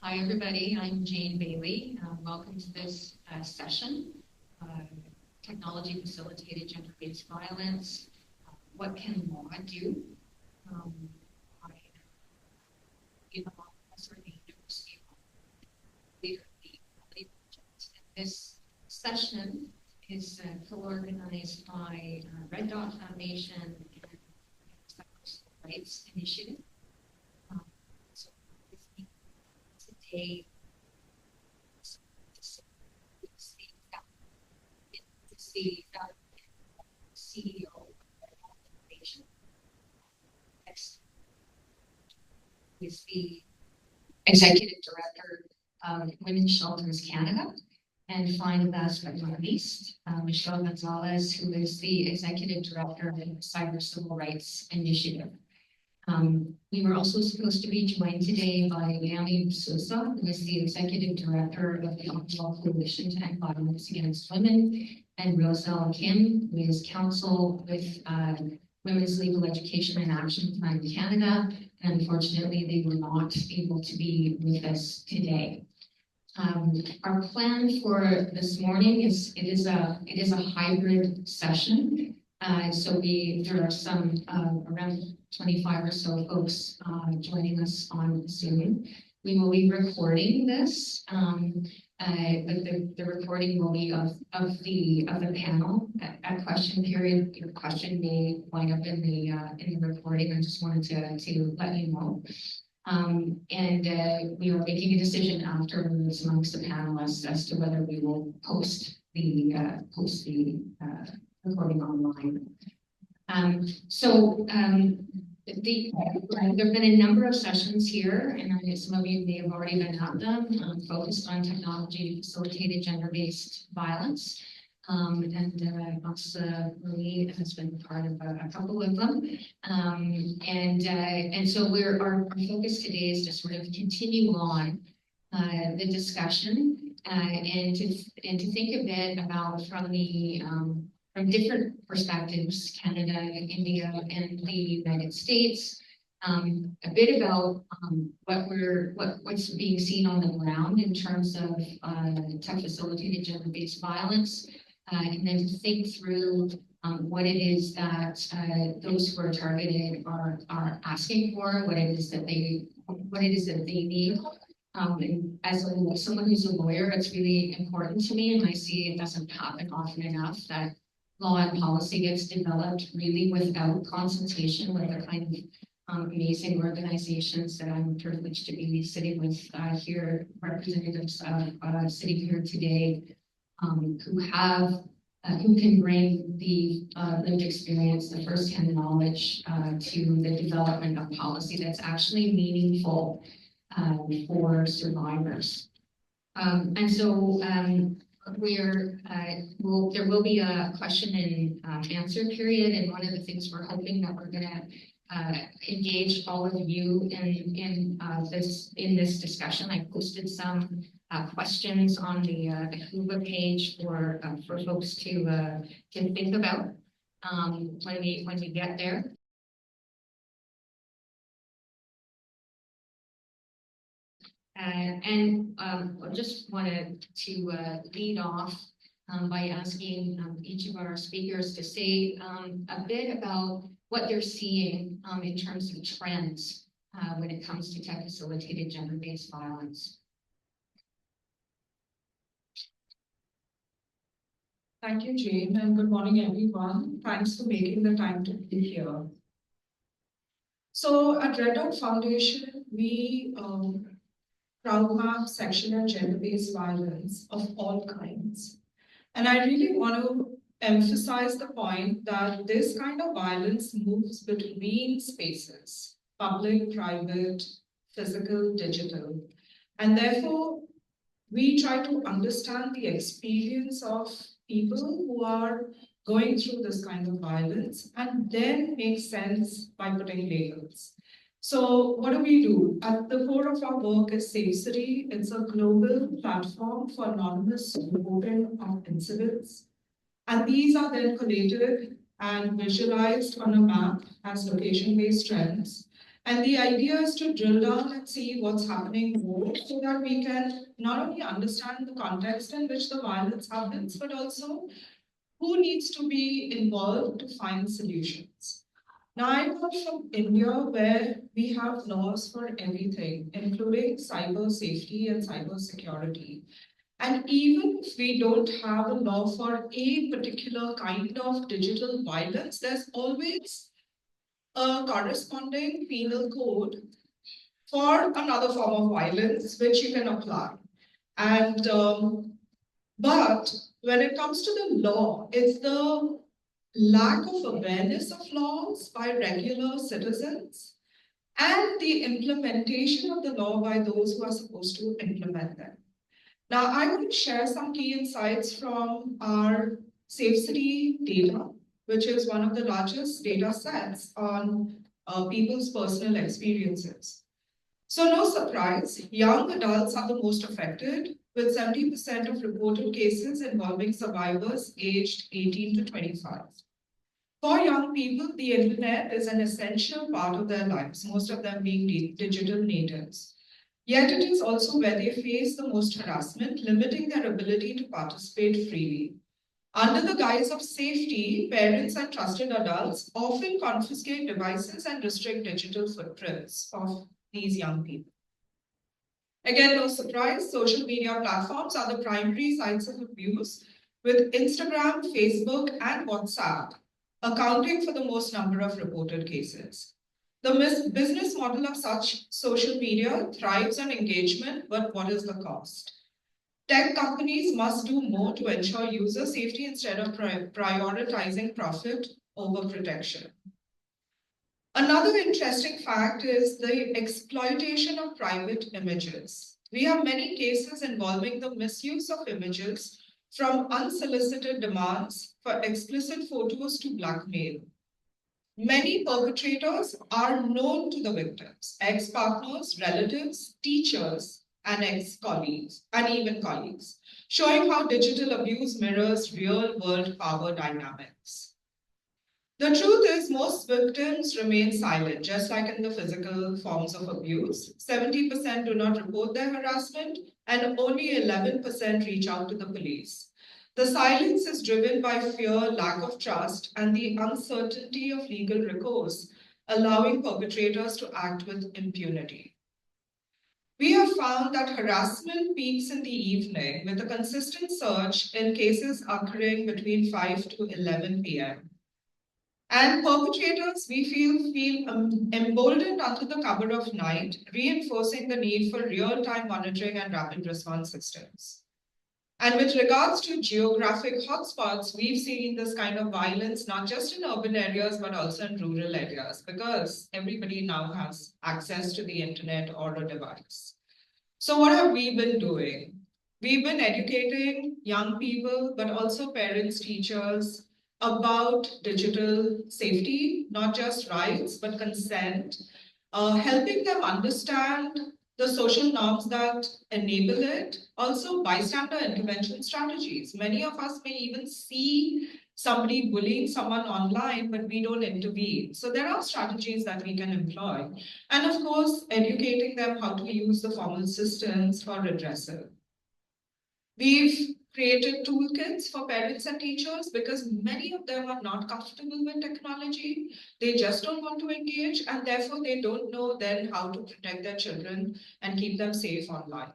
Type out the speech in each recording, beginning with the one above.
Hi, everybody. I'm Jane Bailey. Welcome to this session, uh, Technology Facilitated Gender-Based Violence. What can law do? I am a law professor at the University of Leader of the Labor Project. This session is co-organized by Red Dot Foundation and the Civil Rights Initiative. So with me today the CEO of the organization. Next is the Executive Director of Women's Shelters Canada. And finally, last but not least, Michelle Gonzalez, who is the Executive Director of the Cyber Civil Rights Initiative. We were also supposed to be joined today by Naomi Sousa, who is the Executive Director of the Ottawa Coalition to End Violence Against Women, and Roselle Kim, who is counsel with Women's Legal Education and Action Plan Canada. And unfortunately, they were not able to be with us today. Our plan for this morning is it is a hybrid session. So there are some around 25 or so folks joining us on Zoom. We will be recording this, but the recording will be of the panel at question period. Your question may wind up in the recording. I just wanted to let you know. And we are making a decision afterwards amongst the panelists as to whether we will post the recording online. There have been a number of sessions here, and some of you may have already been at them, focused on technology-facilitated gender-based violence. And Marie has been part of a couple of them. And so our focus today is to sort of continue on the discussion and to think a bit about from different perspectives, Canada, India, and the United States, a bit about what's being seen on the ground in terms of tech-facilitated gender-based violence, and then to think through what it is that those who are targeted are asking for, what it is that they need. And as someone who's a lawyer, it's really important to me, and I see it doesn't happen often enough that law and policy gets developed really without consultation with the kind of amazing organizations that I'm privileged to be sitting with here, representatives sitting here today, who can bring the lived experience, the firsthand knowledge to the development of policy that's actually meaningful for survivors. And so there will be a question and answer period, and one of the things we're hoping that we're going to engage all of you in this discussion. I posted some questions on the Whoova page for folks to think about when we get there. And I just wanted to lead off by asking each of our speakers to say a bit about what they're seeing in terms of trends when it comes to tech-facilitated gender-based violence. Thank you, Jane, and good morning, everyone. Thanks for making the time to be here. So at Red Dot Foundation, we crowd map sexual and gender-based violence of all kinds. And I really want to emphasize the point that this kind of violence moves between spaces, public, private, physical, digital. And therefore, we try to understand the experience of people who are going through this kind of violence and then make sense by putting labels. So what do? At the core of our work is Safe City. It's a global platform for anonymous reporting of incidents. And these are then collated and visualized on a map as location-based trends. And the idea is to drill down and see what's happening more so that we can not only understand the context in which the violence happens, but also who needs to be involved to find solutions. Now, I come from India where we have laws for everything, including cyber safety and cyber security. And even if we don't have a law for a particular kind of digital violence, there's always a corresponding penal code for another form of violence which you can apply. And but when it comes to the law, it's the lack of awareness of laws by regular citizens and the implementation of the law by those who are supposed to implement them. Now, I want to share some key insights from our Safe City data, which is one of the largest data sets on people's personal experiences. So no surprise, young adults are the most affected, with 70% of reported cases involving survivors aged 18 to 25. For young people, the internet is an essential part of their lives, most of them being digital natives. Yet it is also where they face the most harassment, limiting their ability to participate freely. Under the guise of safety, parents and trusted adults often confiscate devices and restrict digital footprints of these young people. Again, no surprise, social media platforms are the primary sites of abuse, with Instagram, Facebook, and WhatsApp accounting for the most number of reported cases. The business model of such social media thrives on engagement, but what is the cost? Tech companies must do more to ensure user safety instead of prioritizing profit over protection. Another interesting fact is the exploitation of private images. We have many cases involving the misuse of images from unsolicited demands for explicit photos to blackmail. Many perpetrators are known to the victims, ex-partners, relatives, teachers, and ex-colleagues, and even colleagues, showing how digital abuse mirrors real-world power dynamics. The truth is, most victims remain silent, just like in the physical forms of abuse. 70% do not report their harassment, and only 11% reach out to the police. The silence is driven by fear, lack of trust, and the uncertainty of legal recourse, allowing perpetrators to act with impunity. We have found that harassment peaks in the evening with a consistent surge in cases occurring between 5 to 11 p.m. And perpetrators, we feel emboldened under the cover of night, reinforcing the need for real-time monitoring and rapid response systems. And with regards to geographic hotspots, we've seen this kind of violence not just in urban areas, but also in rural areas, because everybody now has access to the internet or a device. So what have we been doing? We've been educating young people, but also parents, teachers, about digital safety, not just rights, but consent, helping them understand the social norms that enable it, also bystander intervention strategies. Many of us may even see somebody bullying someone online, but we don't intervene. So there are strategies that we can employ. And of course, educating them how to use the formal systems for redressal. We've created toolkits for parents and teachers because many of them are not comfortable with technology. They just don't want to engage, and therefore they don't know then how to protect their children and keep them safe online.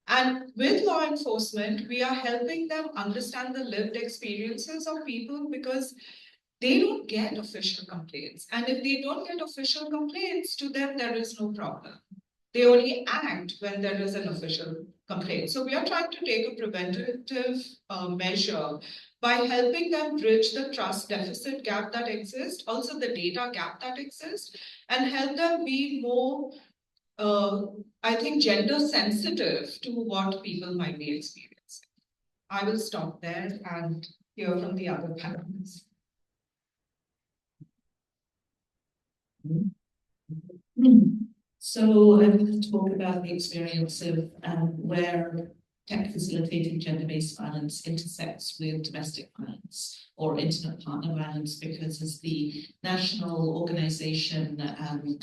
And with law enforcement, we are helping them understand the lived experiences of people because they don't get official complaints. And if they don't get official complaints, to them, there is no problem. They only act when there is an official complaint. So we are trying to take a preventative measure by helping them bridge the trust deficit gap that exists, also the data gap that exists, and help them be more, I think, gender sensitive to what people might be experiencing. I will stop there and hear from the other panelists. So I'm going to talk about the experience of where tech facilitating gender-based violence intersects with domestic violence or intimate partner violence, because as the national organization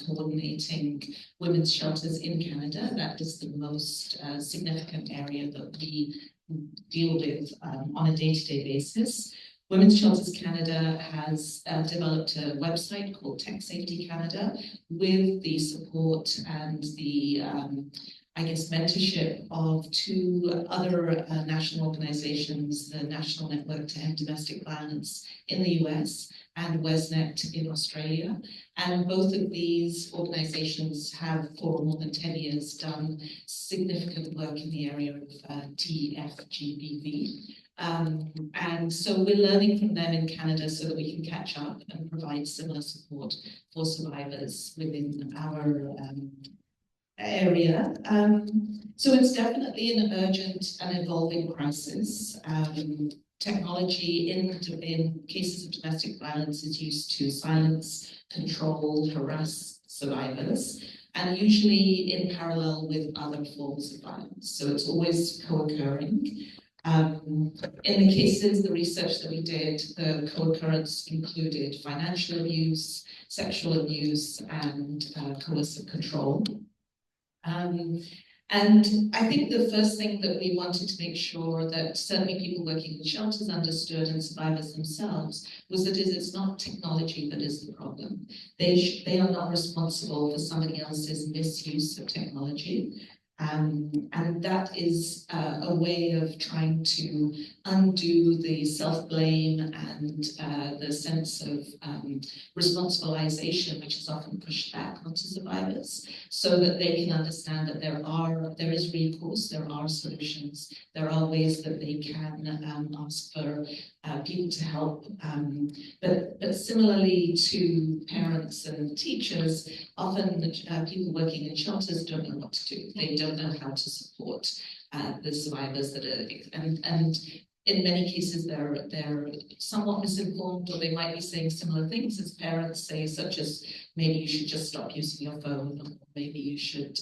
coordinating women's shelters in Canada, that is the most significant area that we deal with on a day-to-day basis. Women's Shelters Canada has developed a website called Tech Safety Canada with the support and the mentorship of two other national organizations, the National Network to End Domestic Violence in the US and WESNET in Australia. And both of these organizations have, for more than 10 years, done significant work in the area of TFGBV. And so we're learning from them in Canada so that we can catch up and provide similar support for survivors within our area. So it's definitely an urgent and evolving crisis. Technology in cases of domestic violence is used to silence, control, harass survivors, and usually in parallel with other forms of violence. So it's always co-occurring. In the cases, the research that we did, the co-occurrence included financial abuse, sexual abuse, and coercive control. And I think the first thing that we wanted to make sure that certainly people working in shelters understood, and survivors themselves, was that it's not technology that is the problem. They are not responsible for somebody else's misuse of technology. And that is a way of trying to undo the self-blame and the sense of responsibilization, which is often pushed back onto survivors, so that they can understand that there is recourse, there are solutions, there are ways that they can ask for people to help. But similarly to parents and teachers, often people working in shelters don't know what to do. They don't know how to support the survivors that are, and in many cases they're somewhat misinformed, or they might be saying similar things as parents say, such as maybe you should just stop using your phone, or maybe you should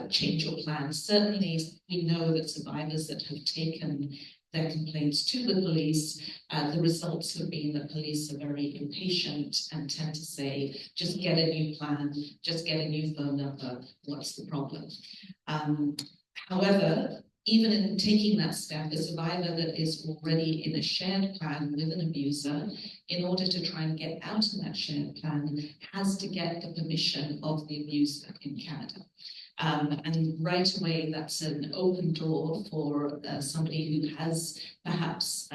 change your plans. Certainly we know that survivors that have taken their complaints to the police, the results have been that police are very impatient and tend to say, just get a new plan, just get a new phone number, what's the problem? However, even in taking that step, a survivor that is already in a shared plan with an abuser, in order to try and get out of that shared plan, has to get the permission of the abuser in Canada. And right away, that's an open door for somebody who has perhaps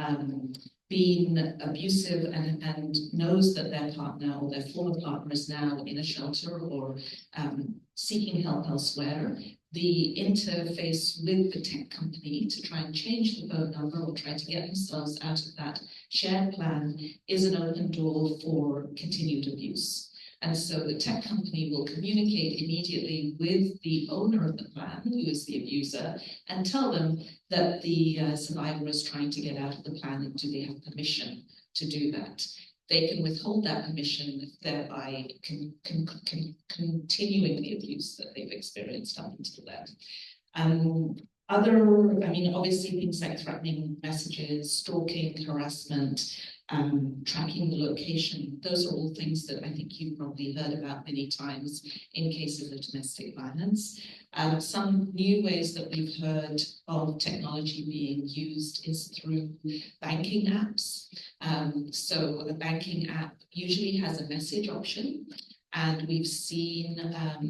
been abusive and knows that their partner or their former partner is now in a shelter or seeking help elsewhere. The interface with the tech company to try and change the phone number or try to get themselves out of that shared plan is an open door for continued abuse. And so the tech company will communicate immediately with the owner of the plan, who is the abuser, and tell them that the survivor is trying to get out of the plan, and do they have permission to do that. They can withhold that permission, thereby continuing the abuse that they've experienced up until then. Obviously things like threatening messages, stalking, harassment, tracking the location, those are all things that I think you've probably heard about many times in cases of domestic violence. Some new ways that we've heard of technology being used is through banking apps. So a banking app usually has a message option, and we've seen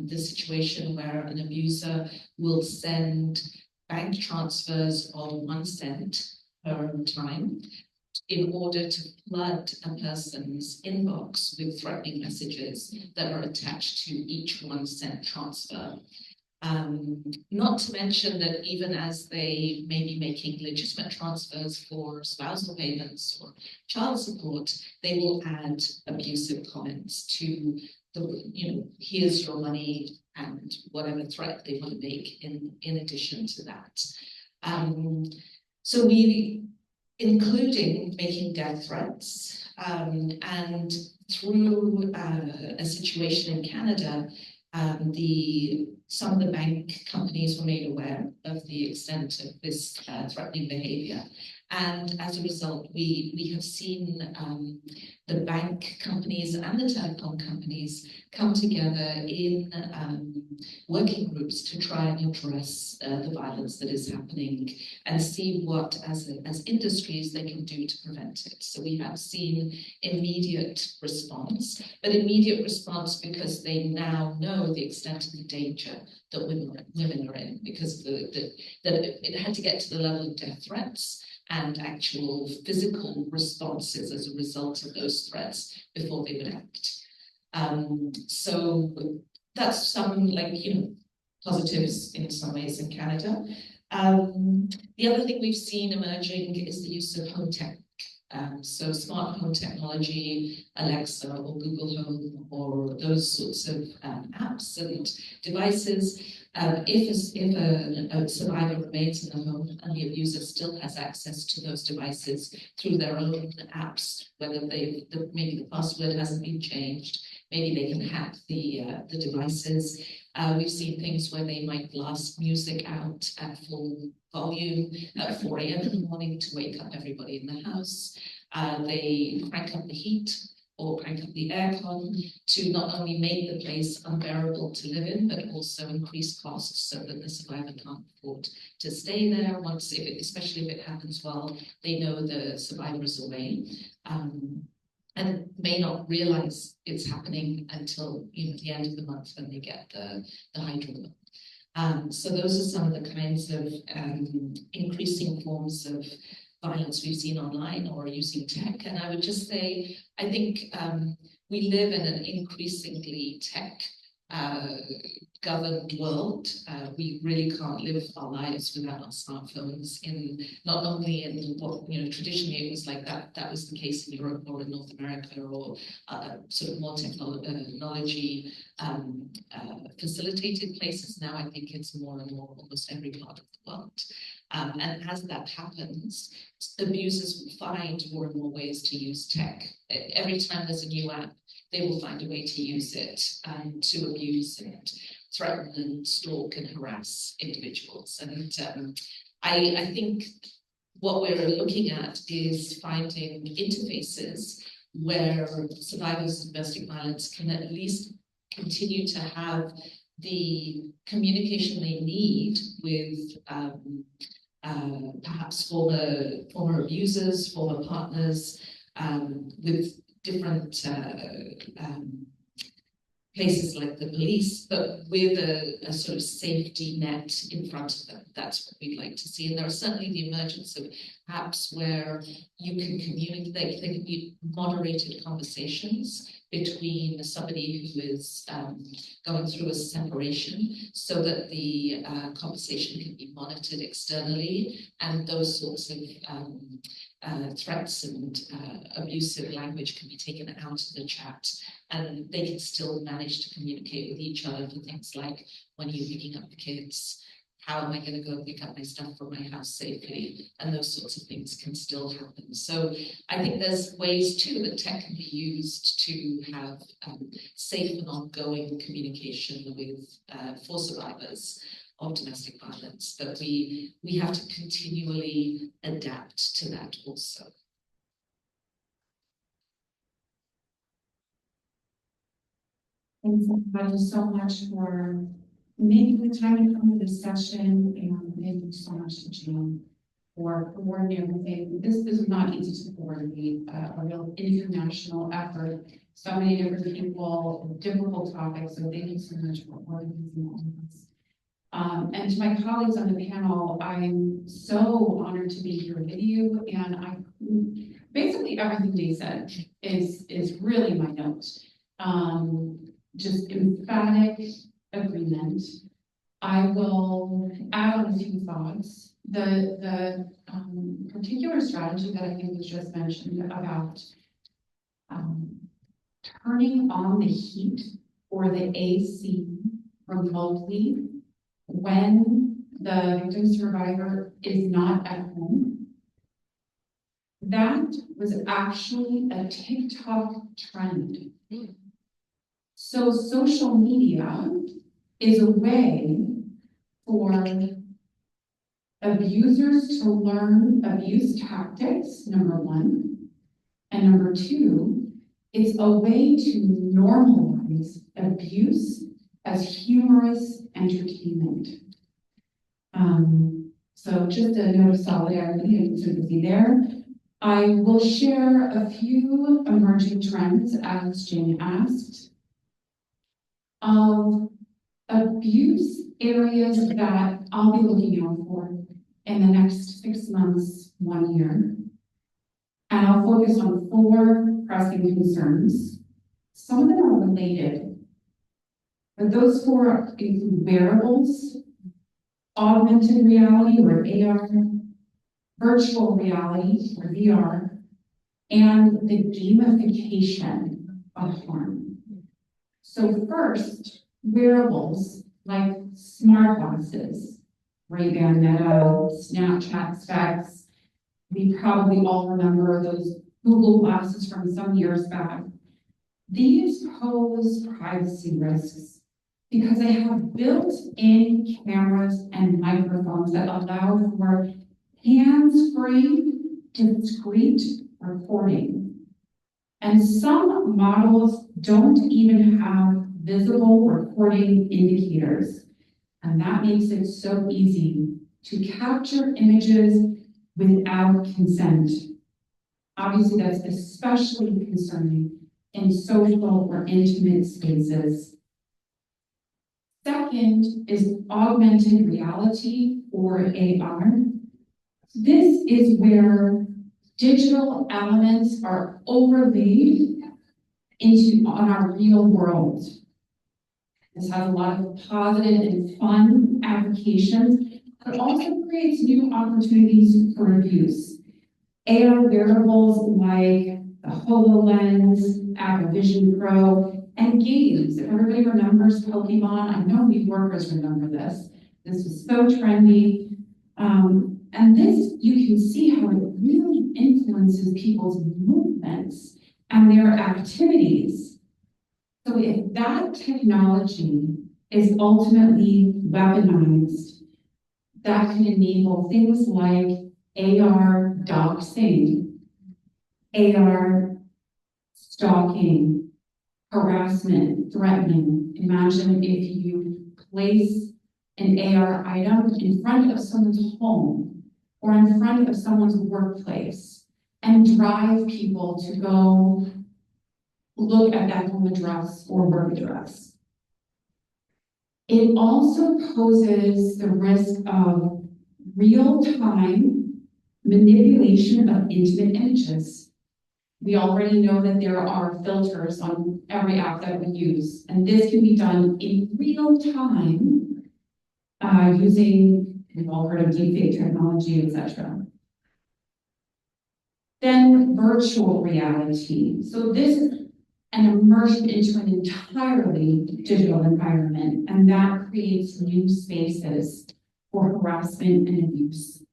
the situation where an abuser will send bank transfers of 1 cent per time in order to flood a person's inbox with threatening messages that are attached to each 1 cent transfer. Not to mention that even as they may be making legitimate transfers for spousal payments or child support, they will add abusive comments to the, here's your money, and whatever threat they want to make in addition to that. So we, including making death threats, and through a situation in Canada, Some of the bank companies were made aware of the extent of this threatening behavior. And as a result, we have seen the bank companies and the telecom companies come together in working groups to try and address the violence that is happening and see what, as industries, they can do to prevent it. So we have seen immediate response, but immediate response because they now know the extent of the danger that women are in, because that it had to get to the level of death threats and actual physical responses as a result of those threats before they would act. So that's some, positives in some ways in Canada. The other thing we've seen emerging is the use of home tech. So smart home technology, Alexa or Google Home, or those sorts of apps and devices. If a survivor remains in the home and the abuser still has access to those devices through their own apps, whether maybe the password hasn't been changed, maybe they can hack the devices. We've seen things where they might blast music out at full volume at 4 a.m. in the morning to wake up everybody in the house. They crank up the heat or crank up the aircon to not only make the place unbearable to live in, but also increase costs so that the survivor can't afford to stay there. Especially if it happens while they know the survivor is away. And may not realize it's happening until the end of the month when they get the hydro bill. So those are some of the kinds of increasing forms of violence we've seen online or using tech. And I would just say, I think we live in an increasingly tech governed world. We really can't live our lives without our smartphones, not only in what traditionally it was like that was the case in Europe or in North America, or sort of more technology facilitated places. Now I think it's more and more almost every part of the world. And as that happens, abusers will find more and more ways to use tech. Every time there's a new app, they will find a way to use it to abuse and threaten and stalk and harass individuals. And I think what we're looking at is finding interfaces where survivors of domestic violence can at least continue to have the communication they need with perhaps former abusers, former partners, with different places like the police, but with a sort of safety net in front of them. That's what we'd like to see. And there are certainly the emergence of apps where you can communicate, they can be moderated conversations between somebody who is going through a separation, so that the conversation can be monitored externally, and those sorts of threats and abusive language can be taken out of the chat, and they can still manage to communicate with each other for things like, when are you picking up the kids? How am I going to go pick up my stuff from my house safely? And those sorts of things can still happen. So I think there's ways too that tech can be used to have safe and ongoing communication with for survivors of domestic violence. But we have to continually adapt to that also. Thanks everybody so much for making the time to come to this session, and thank you so much to Jane for coordinating everything. This is not easy to coordinate, a real international effort. So many different people, difficult topics, so thank you so much for organizing all of this. And to my colleagues on the panel, I'm so honored to be here with you, and basically everything they said is really my note. Just emphatic agreement. I will add on a few thoughts. The particular strategy that I think was just mentioned about turning on the heat or the AC remotely when the victim survivor is not at home. That was actually a TikTok trend. So social media is a way for abusers to learn abuse tactics, number one. And number two, it's a way to normalize abuse as humorous entertainment. So just a note of solidarity and sympathy there. I will share a few emerging trends, as Jane asked, of abuse areas that I'll be looking out for in the next 6 months, 1 year. And I'll focus on 4 pressing concerns. Some of them are related, but those 4 include wearables, augmented reality or AR, virtual reality or VR, and the gamification of harm. So first, wearables like smart glasses, Ray-Ban Meta, Snapchat specs. We probably all remember those Google glasses from some years back. These pose privacy risks because they have built-in cameras and microphones that allow for hands-free, discrete recording. And some models don't even have visible recording indicators. And that makes it so easy to capture images without consent. Obviously, that's especially concerning in social or intimate spaces. Second is augmented reality or AR. This is where digital elements are overlaid on our real world. This has a lot of positive and fun applications, but also creates new opportunities for abuse. AR wearables like the HoloLens, Apple Vision Pro, and games. If everybody remembers Pokemon, I know New Yorkers remember this. This was so trendy. And this, you can see how it really influences people's movements and their activities. So if that technology is ultimately weaponized, that can enable things like AR doxing, AR stalking, harassment, threatening. Imagine if you place an AR item in front of someone's home or in front of someone's workplace and drive people to go look at that home address or work address. It also poses the risk of real-time manipulation of intimate images. We already know that there are filters on every app that we use, and this can be done in real time using, we've all heard of deepfake technology, etc. Then virtual reality. So this is an immersion into an entirely digital environment, and that creates new spaces for harassment and abuse.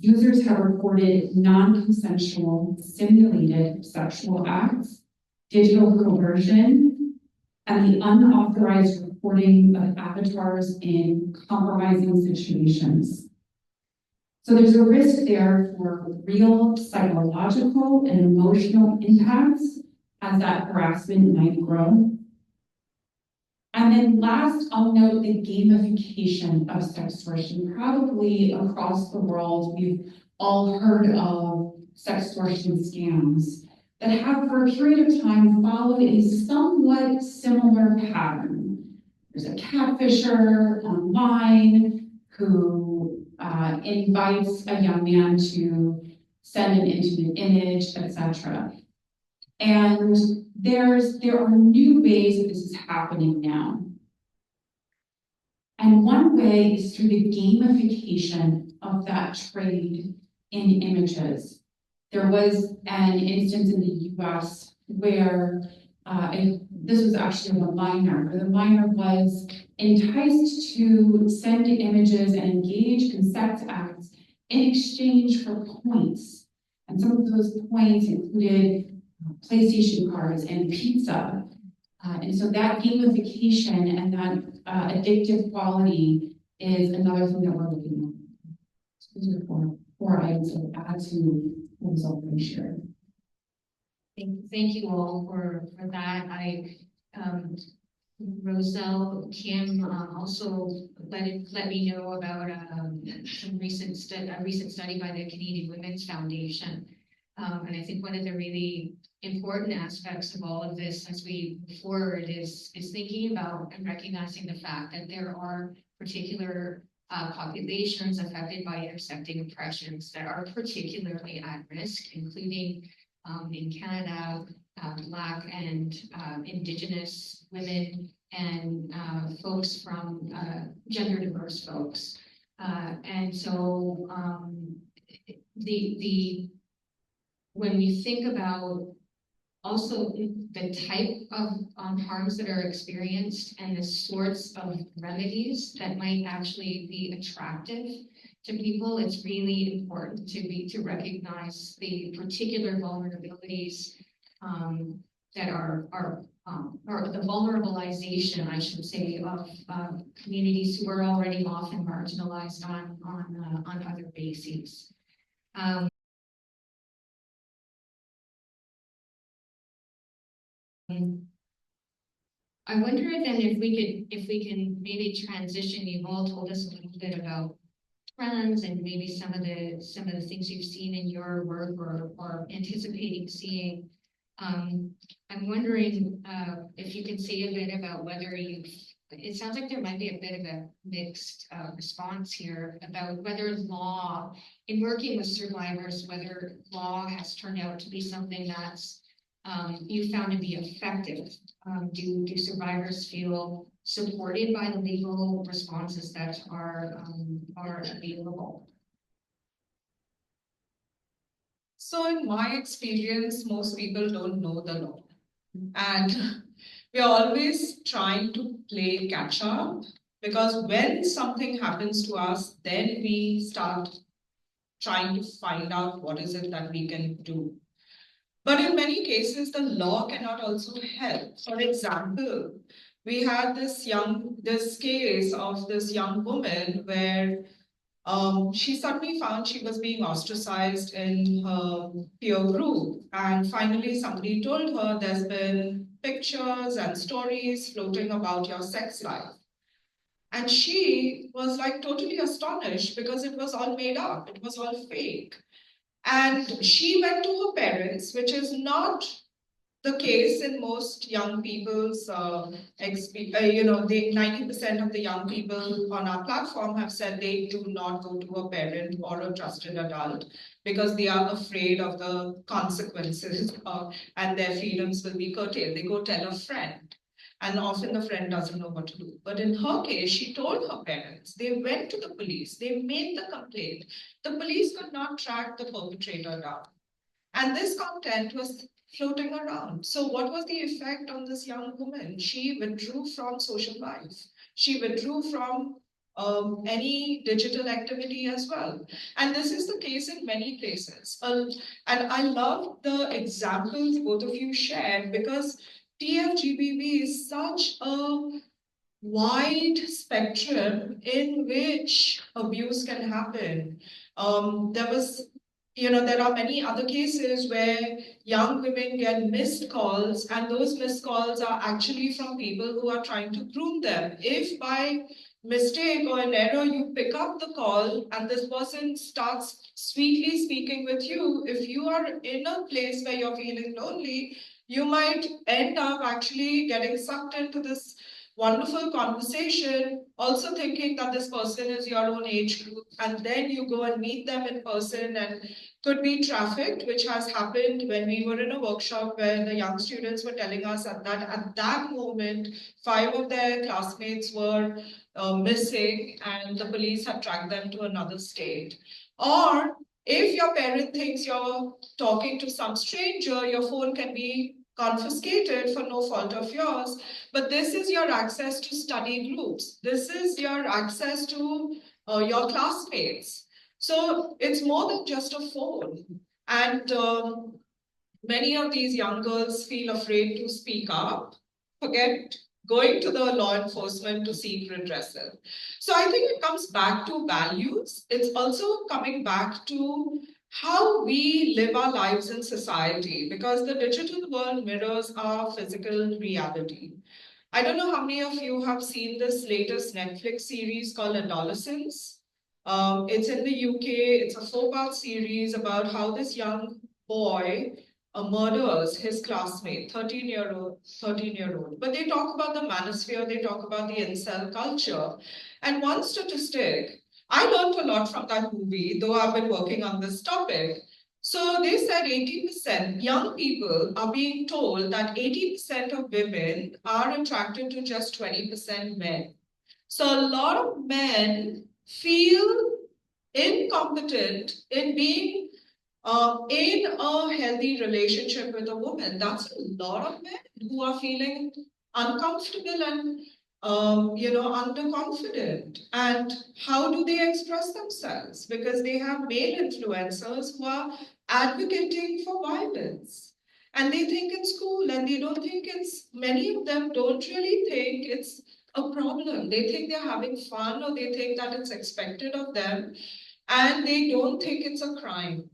Users have reported non-consensual simulated sexual acts, digital coercion, and the unauthorized recording of avatars in compromising situations. So there's a risk there for real psychological and emotional impacts as that harassment might grow. And then last, I'll note the gamification of sextortion. Probably across the world, we've all heard of sextortion scams that have for a period of time followed a somewhat similar pattern. There's a catfisher online who invites a young man to send an intimate image, etc. And there are new ways that this is happening now. And one way is through the gamification of that trade in images. There was an instance in the US where this was actually a minor, where the minor was enticed to send images and engage in sex acts in exchange for points. And some of those points included PlayStation cards and pizza. And so that gamification and that addictive quality is another thing that we're looking at. So those are four items that would add to the result we shared. Thank you all for that. Roselle, Kim also let me know about some recent study by the Canadian Women's Foundation. And I think one of the really important aspects of all of this as we move forward is thinking about and recognizing the fact that there are particular populations affected by intersecting oppressions that are particularly at risk, including in Canada, Black and Indigenous women and folks from gender diverse folks. And so when we think about also the type of harms that are experienced and the sorts of remedies that might actually be attractive to people, it's really important to recognize the particular vulnerabilities that are or the vulnerabilization, I should say, of communities who are already often marginalized on other bases. I wonder then if we can maybe transition. You've all told us a little bit about trends and maybe some of the things you've seen in your work or anticipating seeing. I'm wondering if you can say a bit about whether it sounds like there might be a bit of a mixed response here about whether law, in working with survivors, whether law has turned out to be something that's you found to be effective. Do survivors feel supported by the legal responses that are available? So in my experience, most people don't know the law. And we're always trying to play catch up, because when something happens to us, then we start trying to find out what is it that we can do. But in many cases, the law cannot also help. For example, we had this case of this young woman where she suddenly found she was being ostracized in her peer group. And finally, somebody told her there's been pictures and stories floating about your sex life. And she was like totally astonished because it was all made up, it was all fake. And she went to her parents, which is not the case in most young people's, the 90% of the young people on our platform have said they do not go to a parent or a trusted adult because they are afraid of the consequences and their freedoms will be curtailed. They go tell a friend. And often the friend doesn't know what to do. But in her case, she told her parents, they went to the police, they made the complaint. The police could not track the perpetrator down. And this content was floating around. So what was the effect on this young woman? She withdrew from social life. She withdrew from any digital activity as well. And this is the case in many places. And I love the examples both of you shared, because TFGBV is such a wide spectrum in which abuse can happen. There are many other cases where young women get missed calls, and those missed calls are actually from people who are trying to groom them. If by mistake or an error you pick up the call and this person starts sweetly speaking with you, if you are in a place where you're feeling lonely, you might end up actually getting sucked into this wonderful conversation, also thinking that this person is your own age group, and then you go and meet them in person and could be trafficked, which has happened when we were in a workshop where the young students were telling us that at that moment, 5 of their classmates were missing and the police had tracked them to another state. Or if your parent thinks you're talking to some stranger, your phone can be confiscated for no fault of yours, but this is your access to study groups. This is your access to your classmates. So it's more than just a phone. And many of these young girls feel afraid to speak up forget going to the law enforcement to seek redressal. So I think it comes back to values. It's also coming back to how we live our lives in society, because the digital world mirrors our physical reality. I don't know how many of you have seen this latest Netflix series called Adolescence. It's in the UK. It's a 4-part series about how this young boy murders his classmate, 13-year-old. But they talk about the manosphere, they talk about the incel culture. And one statistic, I learned a lot from that movie, though I've been working on this topic. So they said 80%, young people are being told that 80% of women are attracted to just 20% men. So a lot of men feel incompetent in being in a healthy relationship with a woman. That's a lot of men who are feeling uncomfortable and underconfident. And how do they express themselves? Because they have male influencers who are advocating for violence. And they think it's cool, and they don't think it's, many of them don't really think it's a problem. They think they're having fun, or they think that it's expected of them, and they don't think it's a crime.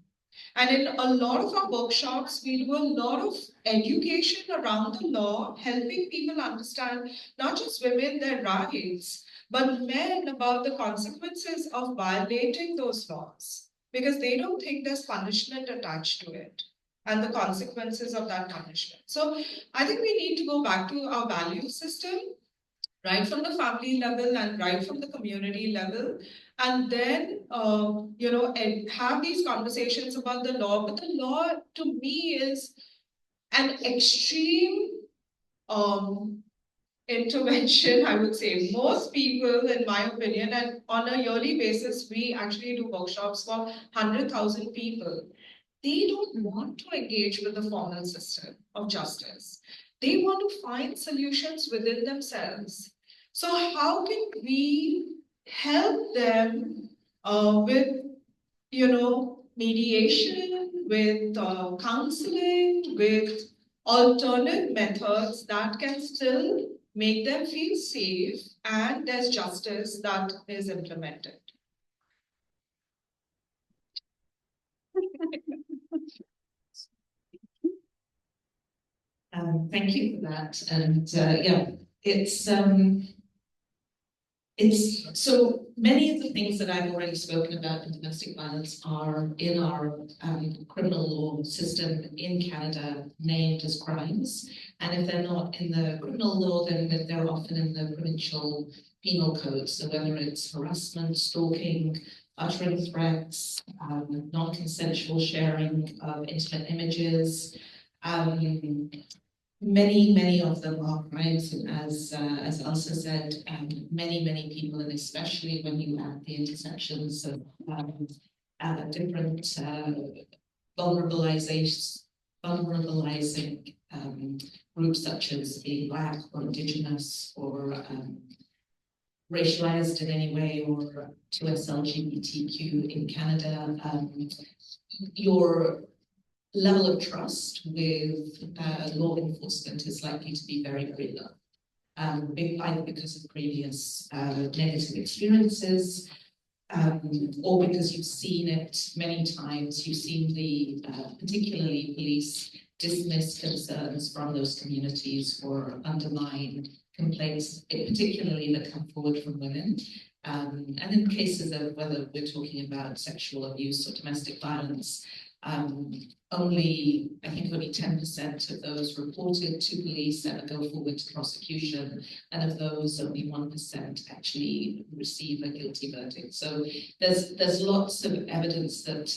And in a lot of our workshops, we do a lot of education around the law, helping people understand not just women, their rights, but men about the consequences of violating those laws, because they don't think there's punishment attached to it and the consequences of that punishment. So I think we need to go back to our value system, right from the family level and right from the community level, and then and have these conversations about the law. But the law, to me, is an extreme intervention, I would say. Most people, in my opinion, and on a yearly basis, we actually do workshops for 100,000 people. They don't want to engage with the formal system of justice. They want to find solutions within themselves. So how can we help them with, mediation, with counseling, with alternate methods that can still make them feel safe and there's justice that is implemented? Thank you for that. And yeah, it's so many of the things that I've already spoken about in domestic violence are in our criminal law system in Canada named as crimes. And if they're not in the criminal law, then they're often in the provincial penal code. So whether it's harassment, stalking, uttering threats, non-consensual sharing of intimate images, many of them are crimes, and as Elsa said, many people, and especially when you add the intersections of different vulnerabilizing groups such as being Black or Indigenous or racialized in any way, or to LGBTQ in Canada, your level of trust with law enforcement is likely to be very, very low. Either because of previous negative experiences, or because you've seen it many times. You've seen the, particularly police, dismiss concerns from those communities or undermine complaints, particularly that come forward from women. And in cases of whether we're talking about sexual abuse or domestic violence, I think only 10% of those reported to police ever go forward to prosecution, and of those, only 1% actually receive a guilty verdict. So there's lots of evidence that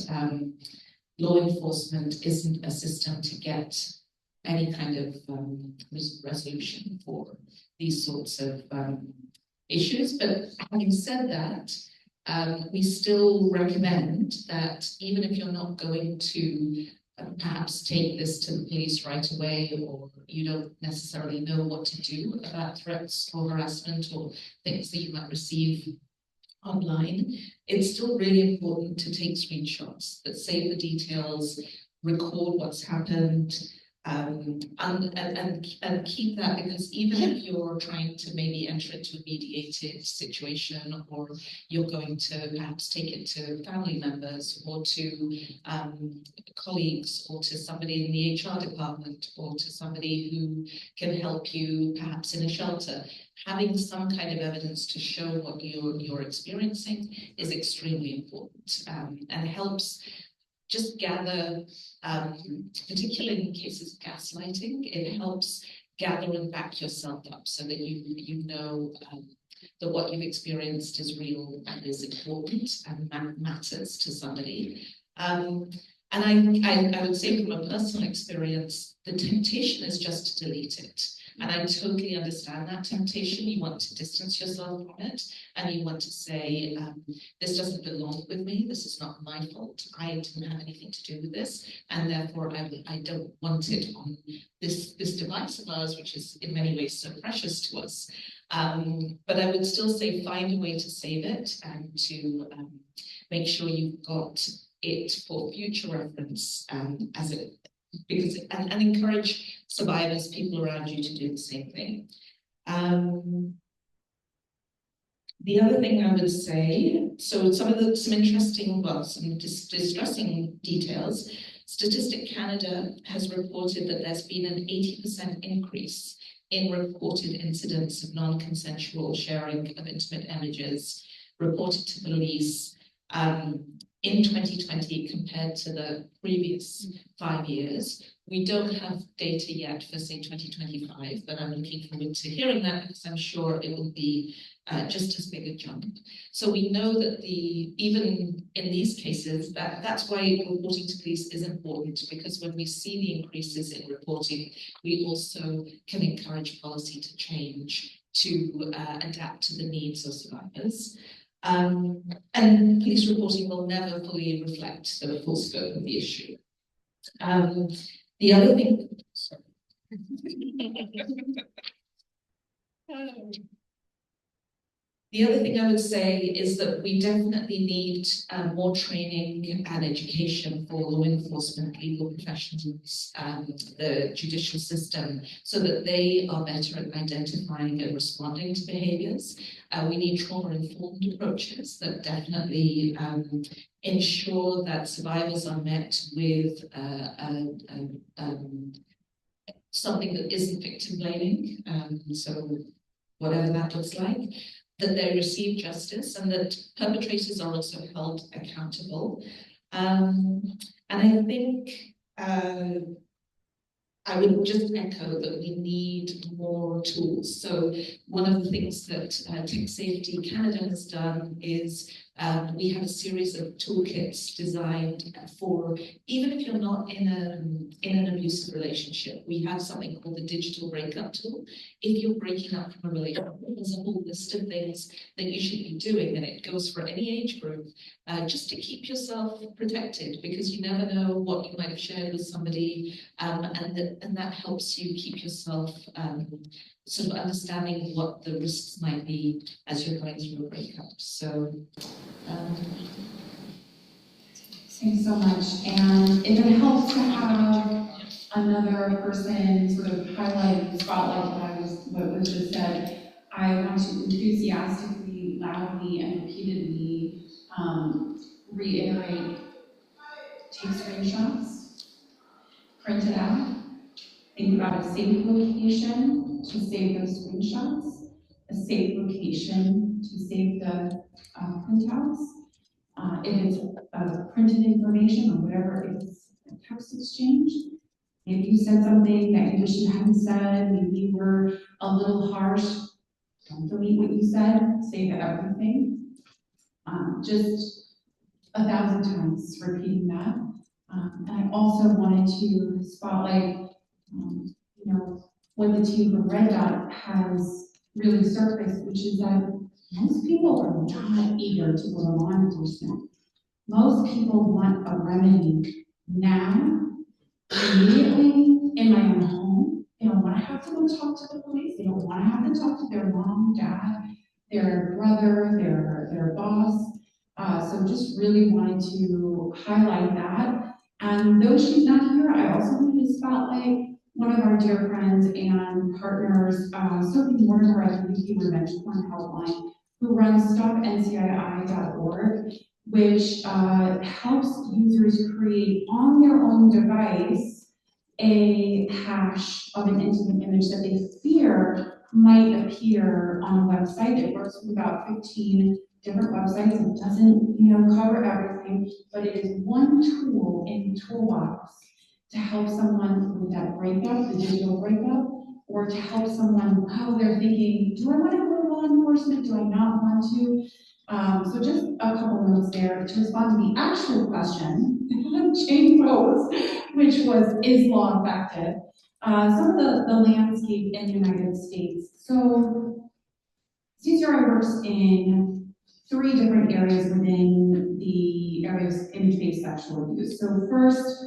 law enforcement isn't a system to get any kind of resolution for these sorts of issues. But having said that, we still recommend that even if you're not going to perhaps take this to the police right away, or you don't necessarily know what to do about threats or harassment or things that you might receive online, it's still really important to take screenshots that save the details, record what's happened, And keep that, because even if you're trying to maybe enter into a mediated situation, or you're going to perhaps take it to family members or to colleagues or to somebody in the HR department or to somebody who can help you perhaps in a shelter, having some kind of evidence to show what you're experiencing is extremely important, and helps just gather, particularly in cases of gaslighting, it helps gather and back yourself up so that you know that what you've experienced is real and is important and matters to somebody. And I would say from a personal experience, the temptation is just to delete it. And I totally understand that temptation. You want to distance yourself from it, and you want to say, this doesn't belong with me, this is not my fault, I didn't have anything to do with this, and therefore I don't want it on this device of ours, which is in many ways so precious to us. But I would still say find a way to save it and to make sure you've got it for future reference, as it, because and encourage survivors, people around you, to do the same thing. The other thing I would say, so some interesting, well, some distressing details. Statistic Canada has reported that there's been an 80% increase in reported incidents of non-consensual sharing of intimate images reported to police in 2020 compared to the previous 5 years. We don't have data yet for, say, 2025, but I'm looking forward to hearing that, because I'm sure it will be just as big a jump. So we know that even in these cases, that's why reporting to police is important, because when we see the increases in reporting, we also can encourage policy to change to adapt to the needs of survivors. And police reporting will never fully reflect the full scope of the issue. The other thing, sorry. The other thing I would say is that we definitely need more training and education for law enforcement, legal professionals, the judicial system, so that they are better at identifying and responding to behaviours. We need trauma-informed approaches that definitely ensure that survivors are met with something that isn't victim blaming, so whatever that looks like, that they receive justice, and that perpetrators are also held accountable. And I think I would just echo that we need more tools. So one of the things that Tech Safety Canada has done is we have a series of toolkits designed for, even if you're not in an abusive relationship, we have something called the digital breakup tool. If you're breaking up from a relationship, there's a whole list of things that you should be doing, and it goes for any age group, just to keep yourself protected, because you never know what you might have shared with somebody, and that helps you keep yourself sort of understanding what the risks might be as you're going through a breakup. So thanks so much. And if it helps to have another person sort of highlight, spotlight what was just said, I want to enthusiastically, loudly, and repeatedly reiterate: take screenshots, print it out, think about a safe location to save those screenshots, a safe location to save the printouts. If it's printed information or whatever, it's a text exchange. If you said something that you wish you hadn't said, maybe you were a little harsh, don't delete what you said, save everything. Just 1,000 times repeating that. And I also wanted to spotlight, what the team from Red Dot has really surfaced, which is that most people are not eager to go to law enforcement. Most people want a remedy now, immediately, in my own home. They don't want to have to go talk to the police. They don't want to have to talk to their mom, dad, their brother, their boss. So just really wanted to highlight that. And though she's not here, I also wanted to spotlight one of our dear friends and partners, Sophie Mortimer at the UK Revenge Porn Helpline, who runs stopncii.org, which helps users create on their own device a hash of an intimate image that they fear might appear on a website. It works with about 15 different websites. It doesn't, cover everything, but it is one tool in the toolbox to help someone with that breakup, the digital breakup, or to help someone, they're thinking, do I want to go to law enforcement? Do I not want to? So just a couple notes there to respond to the actual question Jane posed, which was, is law effective? Some of the landscape in the United States. So CSRI works in 3 different areas within the areas of image-based sexual abuse. So first,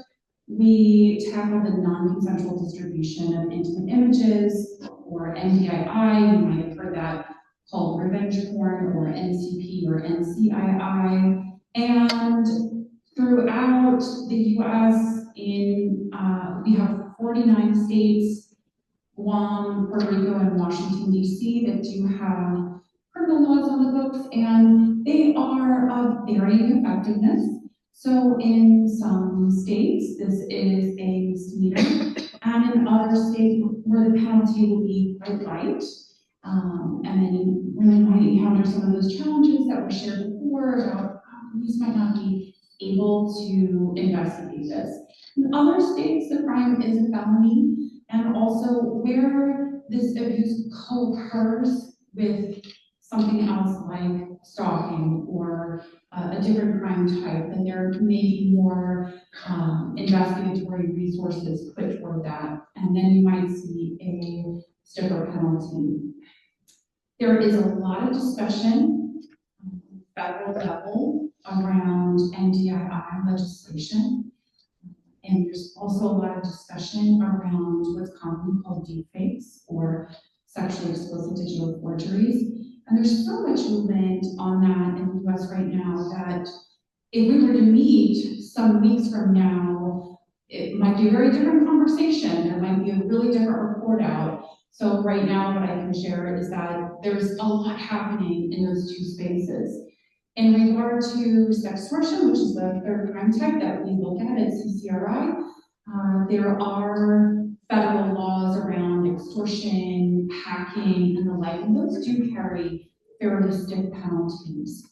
we tackle the non-consensual distribution of intimate images, or NDII, you might have heard that called revenge porn, or NCP or NCII. And throughout the US, we have 49 states, Guam, Puerto Rico, and Washington, D.C. that do have criminal laws on the books, and they are of varying effectiveness. So in some states, this is a misdemeanor, and in other states where the penalty will be quite light. And then we might encounter some of those challenges that were shared before about police might not be able to investigate this. In other states, the crime is a felony, and also where this abuse co-occurs with something else like stalking or a different crime type, then there may be more investigatory resources put toward that, and then you might see a stiffer penalty. There is a lot of discussion federal level around NDII legislation. And there's also a lot of discussion around what's commonly called deepfakes, or sexually explicit digital forgeries. And there's so much movement on that in the US right now that if we were to meet some weeks from now, it might be a very different conversation. There might be a really different report out. So right now what I can share is that there's a lot happening in those 2 spaces. In regard to sextortion, which is the 3rd crime type that we look at CCRI, there are federal laws around extortion, hacking, and the like, and those do carry fairly stiff penalties.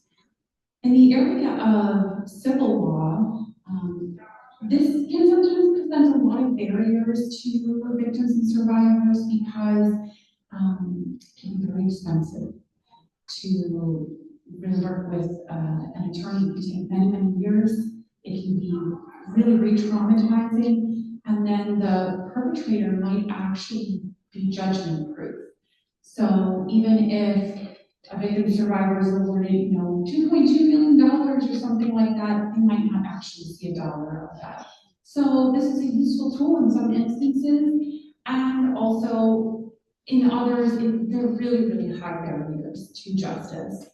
In the area of civil law, this can sometimes present a lot of barriers to victims and survivors because it can be very expensive to really work with an attorney. It can take many, many years. It can be really re-traumatizing, and then the perpetrator might actually be judgment-proof. So even if a victim survivor is awarded, $2.2 million or something like that, they might not actually see a dollar of that. So this is a useful tool in some instances, and also in others, there are really, really high barriers to justice.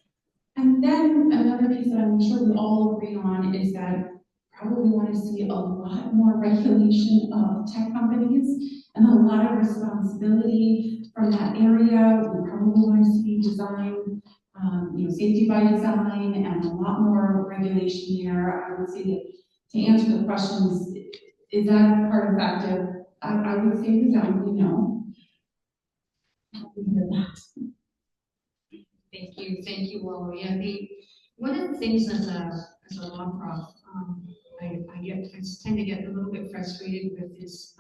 And then another piece that I'm sure we all agree on is that probably want to see a lot more regulation of tech companies and a lot of responsibility from that area. We probably want to see design, safety by design, and a lot more regulation here. I would say that to answer the questions, is that part effective? I would say resoundingly no. Thank you all. Yeah, one of the things as a law prof, I tend to get a little bit frustrated with is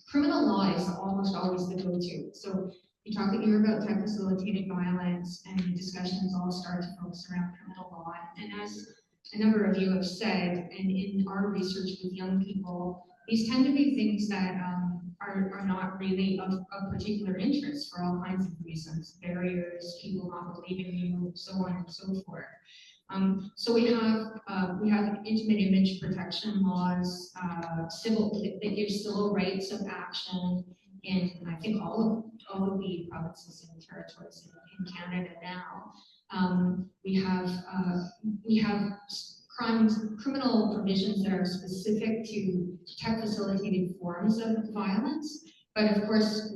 criminal law is almost always the go-to. So you talk here about tech facilitated violence, and the discussions all start to focus around criminal law. And as a number of you have said, and in our research with young people, these tend to be things that are not really of particular interest for all kinds of reasons, barriers, people not believing you, so on and so forth. So we have intimate image protection laws, that give civil rights of action in, I think, all of the provinces and territories in Canada now. We have criminal provisions that are specific to tech-facilitated forms of violence. But of course,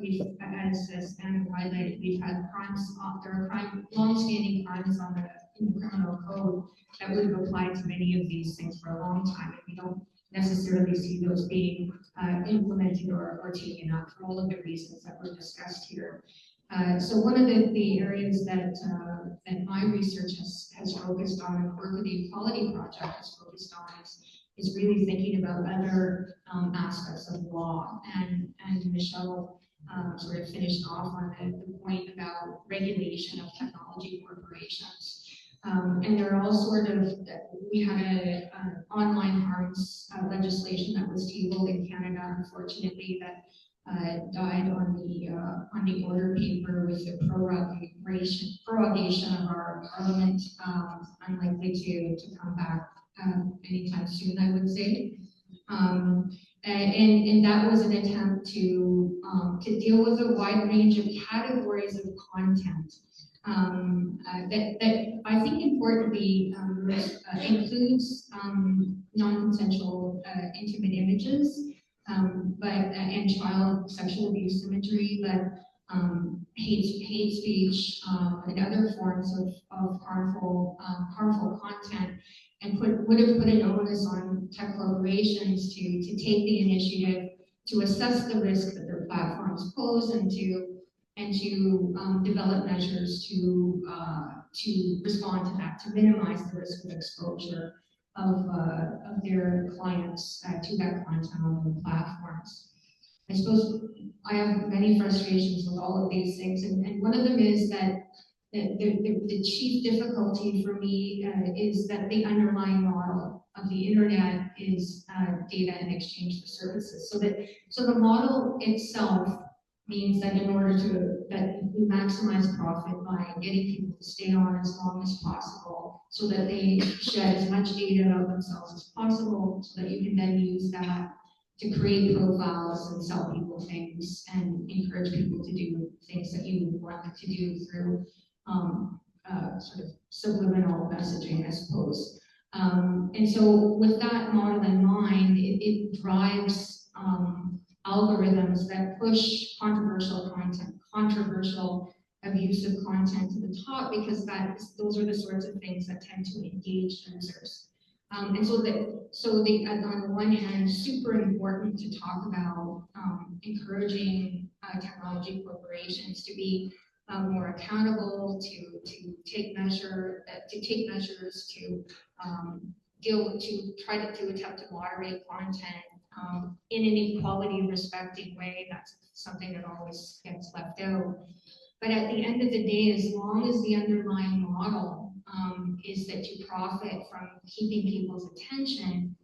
as Anna highlighted, we've had crimes, there are long-standing crimes in the criminal code that would have applied to many of these things for a long time, and we don't necessarily see those being implemented or taken up for all of the reasons that were discussed here. So one of the areas that my research has focused on, and work with the Equality Project has focused on, is really thinking about other aspects of law. And Michelle sort of finished off on the point about regulation of technology corporations. And there are all sort of, we had an online harms legislation that was tabled in Canada, unfortunately, that died on the order paper with the prorogation of our parliament, unlikely to come back anytime soon, I would say. And that was an attempt to deal with a wide range of categories of content that I think importantly includes non-consensual intimate images, and child sexual abuse imagery, but hate speech and other forms of harmful content, and would have put an onus on tech corporations to take the initiative to assess the risk that their platforms pose and to develop measures to respond to that, to minimize the risk of exposure of their clients to that content on the platforms. I suppose I have many frustrations with all of these things, and one of them is that the chief difficulty for me is that the underlying model of the internet is data and exchange of services. So the model itself means that in order that you maximize profit by getting people to stay on as long as possible, so that they shed as much data of themselves as possible, so that you can then use that to create profiles and sell people things and encourage people to do things that you want them to do through sort of subliminal messaging, I suppose. And so with that model in mind, it drives algorithms that push controversial content, controversial abusive content to the top, because those are the sorts of things that tend to engage users. And so on the one hand, super important to talk about encouraging technology corporations to be more accountable, to take measures to try to attempt to moderate content in an equality respecting way. That's something that always gets left out. But at the end of the day, as long as the underlying model is that you profit from keeping people's attention,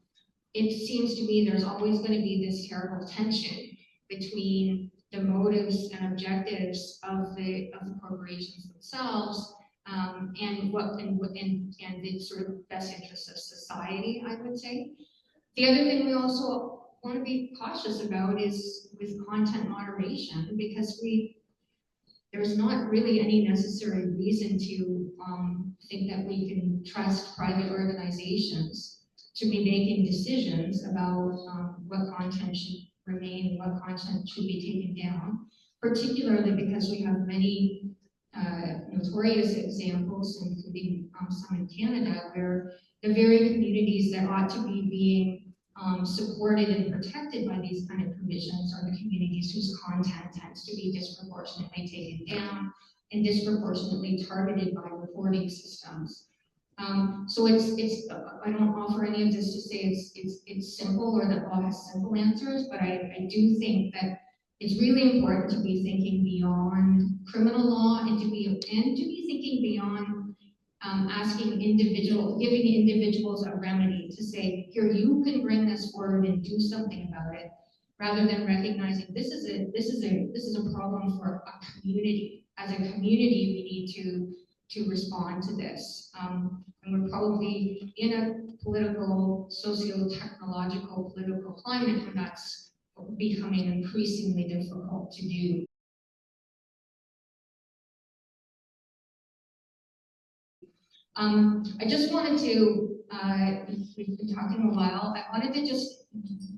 it seems to me there's always going to be this terrible tension between the motives and objectives of the corporations themselves and the sort of best interests of society, I would say. The other thing we also want to be cautious about is with content moderation, because there's not really any necessary reason to think that we can trust private organizations to be making decisions about what content should remain and what content should be taken down, particularly because we have many notorious examples, including some in Canada, where the very communities that ought to be being supported and protected by these kind of provisions are the communities whose content tends to be disproportionately taken down and disproportionately targeted by reporting systems. So I don't offer any of this to say it's simple or that law has simple answers, but I do think that it's really important to be thinking beyond criminal law and to be thinking beyond giving individuals a remedy to say, here, you can bring this forward and do something about it, rather than recognizing this is a problem for a community. As a community, we need to respond to this. And we're probably in a political, socio-technological, political climate where that's becoming increasingly difficult to do. I just wanted to we've been talking a while. I wanted to just,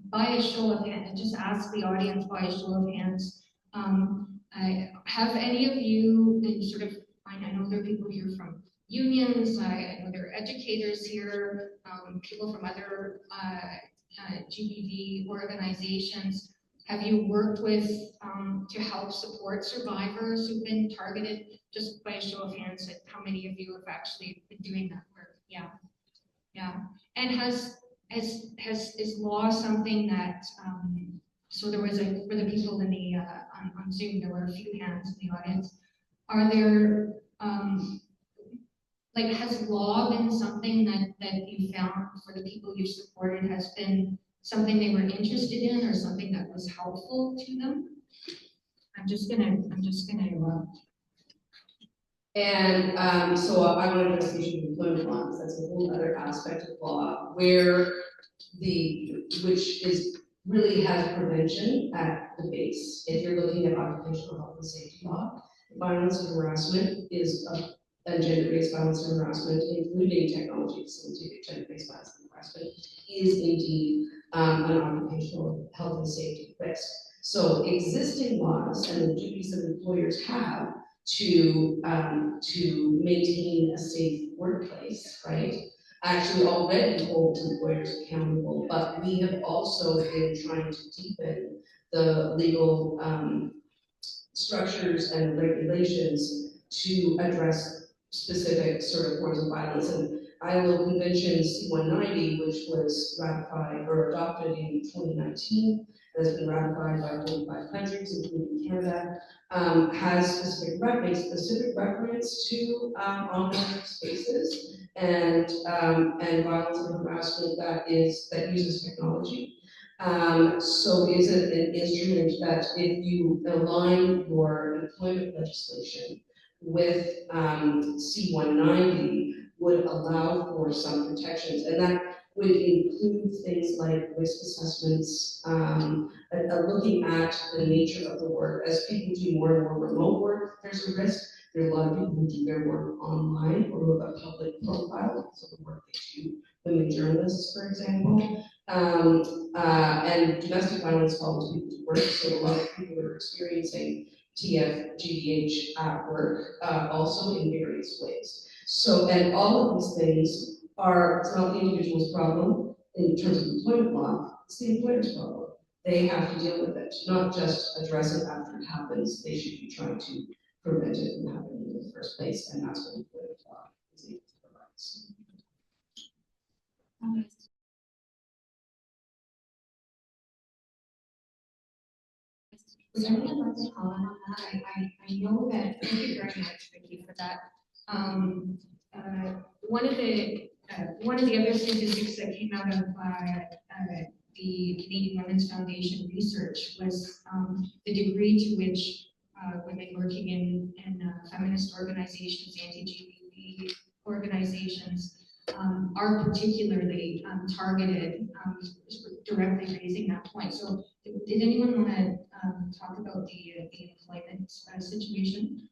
by a show of hands, just ask the audience by a show of hands. Have any of you been sort of, I know there are people here from unions, I know there are educators here, people from other GBV organizations. Have you worked with to help support survivors who've been targeted? Just by a show of hands, how many of you have actually been doing that work? Yeah, yeah. And is law something that so there was for the people in the on Zoom, there were a few hands in the audience. Are there like, has law been something that you found for the people you supported has been something they were interested in or something that was helpful to them? I'm just gonna And so I want to address the issue of employment law, because that's a whole other aspect of law where which is really has prevention at the base. If you're looking at occupational health and safety law, violence and harassment is and gender-based violence and harassment, including technology-facilitated gender-based violence and harassment, is indeed an occupational health and safety risk. So existing laws and the duties that employers have to maintain a safe workplace, right, actually already hold employers accountable, but we have also been trying to deepen the legal structures and regulations to address specific sort of forms of violence. And ILO Convention C-190, which was ratified or adopted in 2019, has been ratified by 45 countries, including Canada, has specific reference to online spaces and violence and harassment that uses technology. So is it an instrument that if you align your employment legislation with C-190 would allow for some protections, and that would include things like risk assessments, looking at the nature of the work. As people do more and more remote work, there's a risk. There are a lot of people who do their work online or who have a public profile, so the work they do, women journalists, for example. And domestic violence follows people to work, so a lot of people are experiencing TF, GDH at work, also in various ways. So, and all of these things it's not the individual's problem in terms of employment law, it's the employer's problem. They have to deal with it, not just address it after it happens. They should be trying to prevent it from happening in the first place, and that's what employment law is able to provide. Would anyone like to comment on that? I know that, thank you very much, Vicki, for that. One of the other statistics that came out of the Canadian Women's Foundation research was the degree to which women working in feminist organizations, anti-GBV organizations, are particularly targeted, directly raising that point. So did anyone want to talk about the employment situation?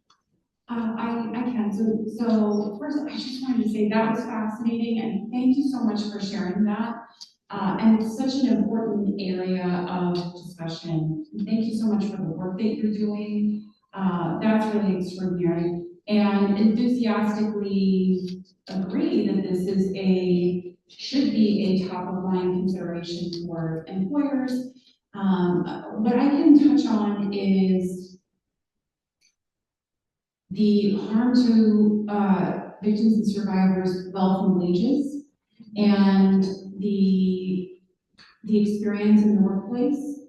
I can. So first, I just wanted to say that was fascinating, and thank you so much for sharing that. And it's such an important area of discussion. Thank you so much for the work that you're doing. That's really extraordinary. And enthusiastically agree that this should be a top of mind consideration for employers. What I can touch on is the harm to victims and survivors' wealth and wages, and the experience in the workplace,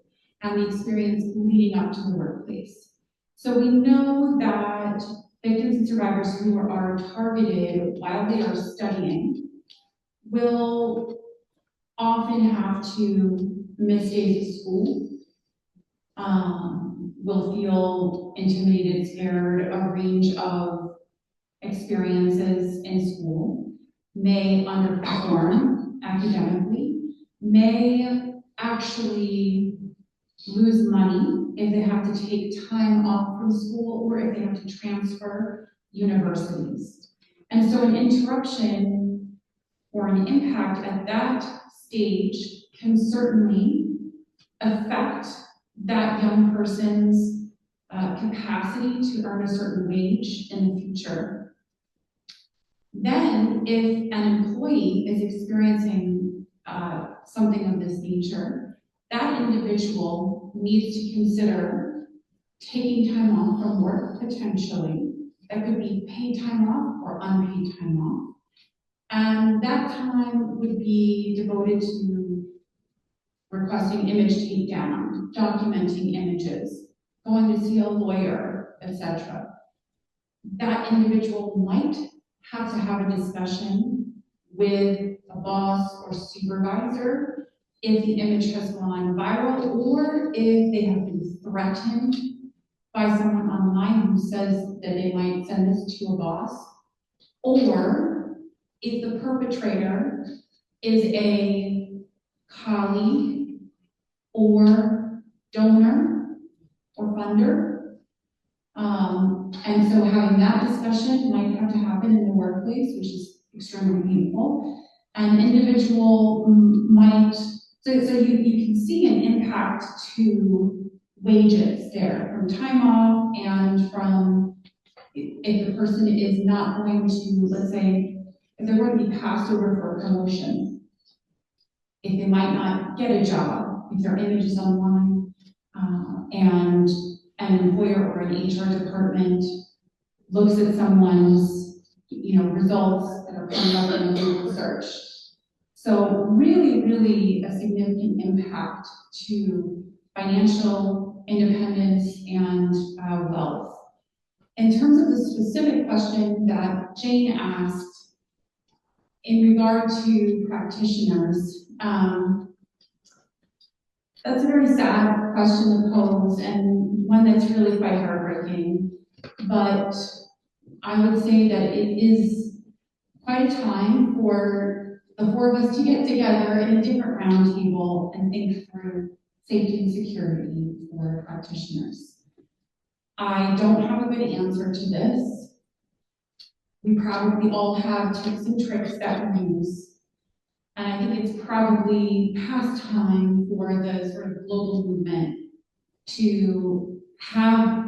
and the experience leading up to the workplace. So we know that victims and survivors who are targeted while they are studying will often have to miss days of school, will feel intimidated, scared, a range of experiences in school, may underperform academically, may actually lose money if they have to take time off from school or if they have to transfer universities. And so an interruption or an impact at that stage can certainly affect that young person's capacity to earn a certain wage in the future. Then, if an employee is experiencing something of this nature, that individual needs to consider taking time off from work potentially. That could be paid time off or unpaid time off. And that time would be devoted to requesting image takedown, documenting images, going to see a lawyer, etc. That individual might have to have a discussion with a boss or supervisor if the image has gone viral or if they have been threatened by someone online who says that they might send this to a boss, or if the perpetrator is a colleague or donor or funder. And so having that discussion might have to happen in the workplace, which is extremely painful. An individual might, so you can see an impact to wages there from time off and from if the person is not going to, let's say, if they're going to be passed over for a promotion, if they might not get a job, if their image is online, and an employer or an HR department looks at someone's, results that are coming up in a Google search. So really, really a significant impact to financial independence and wealth. In terms of the specific question that Jane asked in regard to practitioners, that's a very sad question to pose and one that's really quite heartbreaking. But I would say that it is quite a time for the four of us to get together in a different roundtable and think through safety and security for practitioners. I don't have a good answer to this. We probably all have tips and tricks that we use. And I think it's probably past time for the sort of global movement to have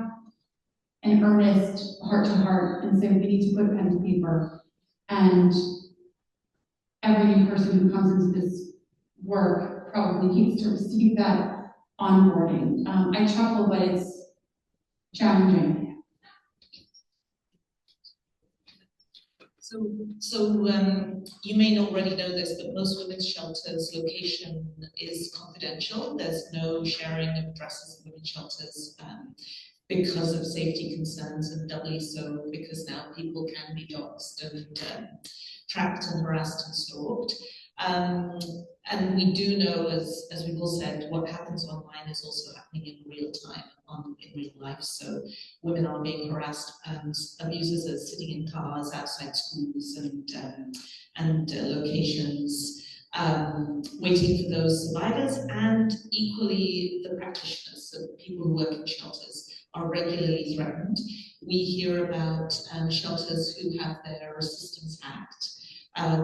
an earnest heart-to-heart and say we need to put pen to paper. And every new person who comes into this work probably needs to receive that onboarding. I chuckle, but it's challenging. So you may not already know this, but most women's shelters' location is confidential. There's no sharing of addresses of women's shelters because of safety concerns, and doubly so because now people can be doxxed and tracked and harassed and stalked. And we do know, as we've all said, what happens online is also happening in real time, in real life. So women are being harassed and abusers are sitting in cars outside schools and locations, waiting for those survivors, and equally the practitioners, so people who work in shelters, are regularly threatened. We hear about shelters who have their systems hacked.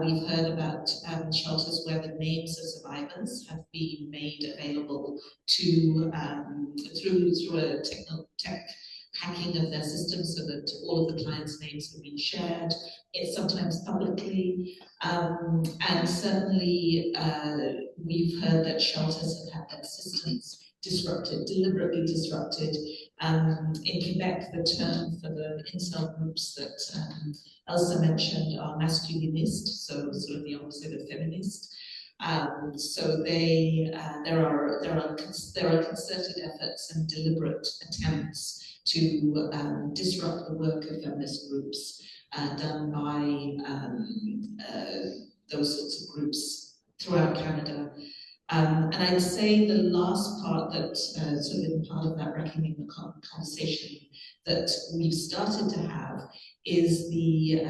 We've heard about shelters where the names of survivors have been made available to through a tech hacking of their systems, so that all of the clients' names have been shared. It's sometimes publicly, and certainly we've heard that shelters have had their systems disrupted, deliberately disrupted. In Quebec, the term for the incel groups that Elsa mentioned are masculinist, so sort of the opposite of feminist. So there are concerted efforts and deliberate attempts to disrupt the work of feminist groups done by those sorts of groups throughout Canada. And I'd say the last part that sort of in part of that reckoning, the conversation that we've started to have is the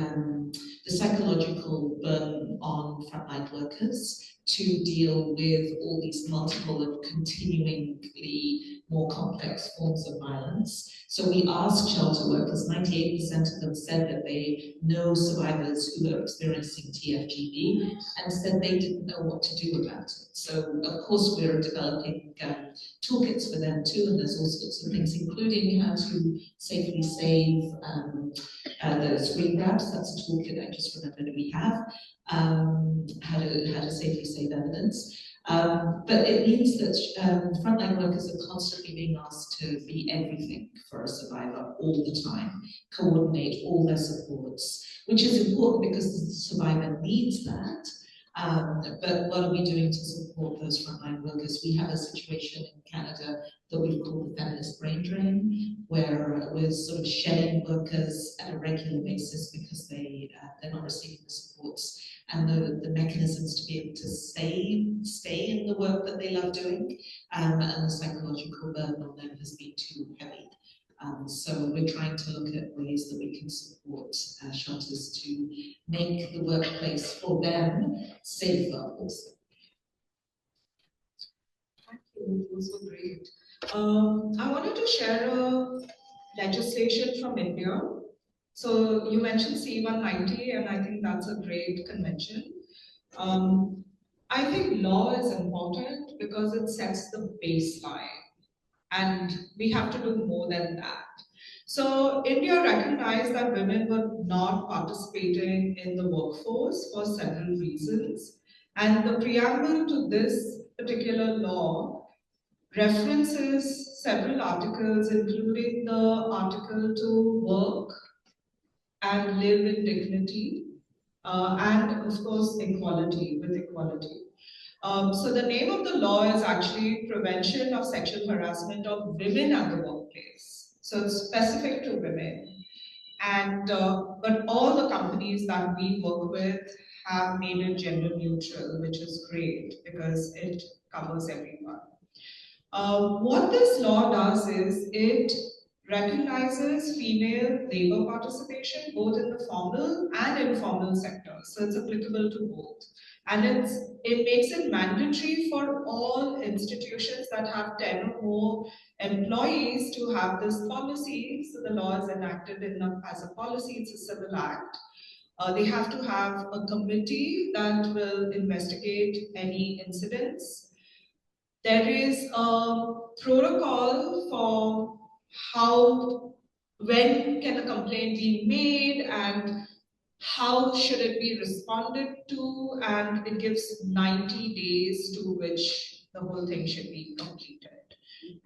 psychological burden on frontline workers to deal with all these multiple and continuingly more complex forms of violence. So we asked shelter workers, 98% of them said that they know survivors who are experiencing TFGB and said they didn't know what to do about it. So of course we're developing toolkits for them too, and there's all sorts of things, including how to safely save the screen grabs. That's a toolkit I just remembered we have. How to safely save evidence. But it means that frontline workers are constantly being asked to be everything for a survivor all the time, coordinate all their supports, which is important because the survivor needs that. But what are we doing to support those frontline workers? We have a situation in Canada that we've called the feminist brain drain, where we're sort of shedding workers at a regular basis because they're not receiving the supports and the mechanisms to be able to stay in the work that they love doing, and the psychological burden on them has been too heavy. So we're trying to look at ways that we can support shelters to make the workplace for them safer also. Thank you, those were great. I wanted to share a legislation from India. So you mentioned C190, and I think that's a great convention. I think law is important because it sets the baseline, and we have to do more than that. So India recognized that women were not participating in the workforce for several reasons, and the preamble to this particular law references several articles, including the article to work and live in dignity, and of course equality, with equality. So the name of the law is actually Prevention of Sexual Harassment of Women at the Workplace. So it's specific to women. And but all the companies that we work with have made it gender neutral, which is great because it covers everyone. What this law does is it recognizes female labor participation both in the formal and informal sectors. So it's applicable to both. And it makes it mandatory for all institutions that have 10 or more employees to have this policy. So the law is enacted as a policy, it's a civil act. They have to have a committee that will investigate any incidents. There is a protocol for when can a complaint be made and how should it be responded to, and it gives 90 days to which the whole thing should be completed.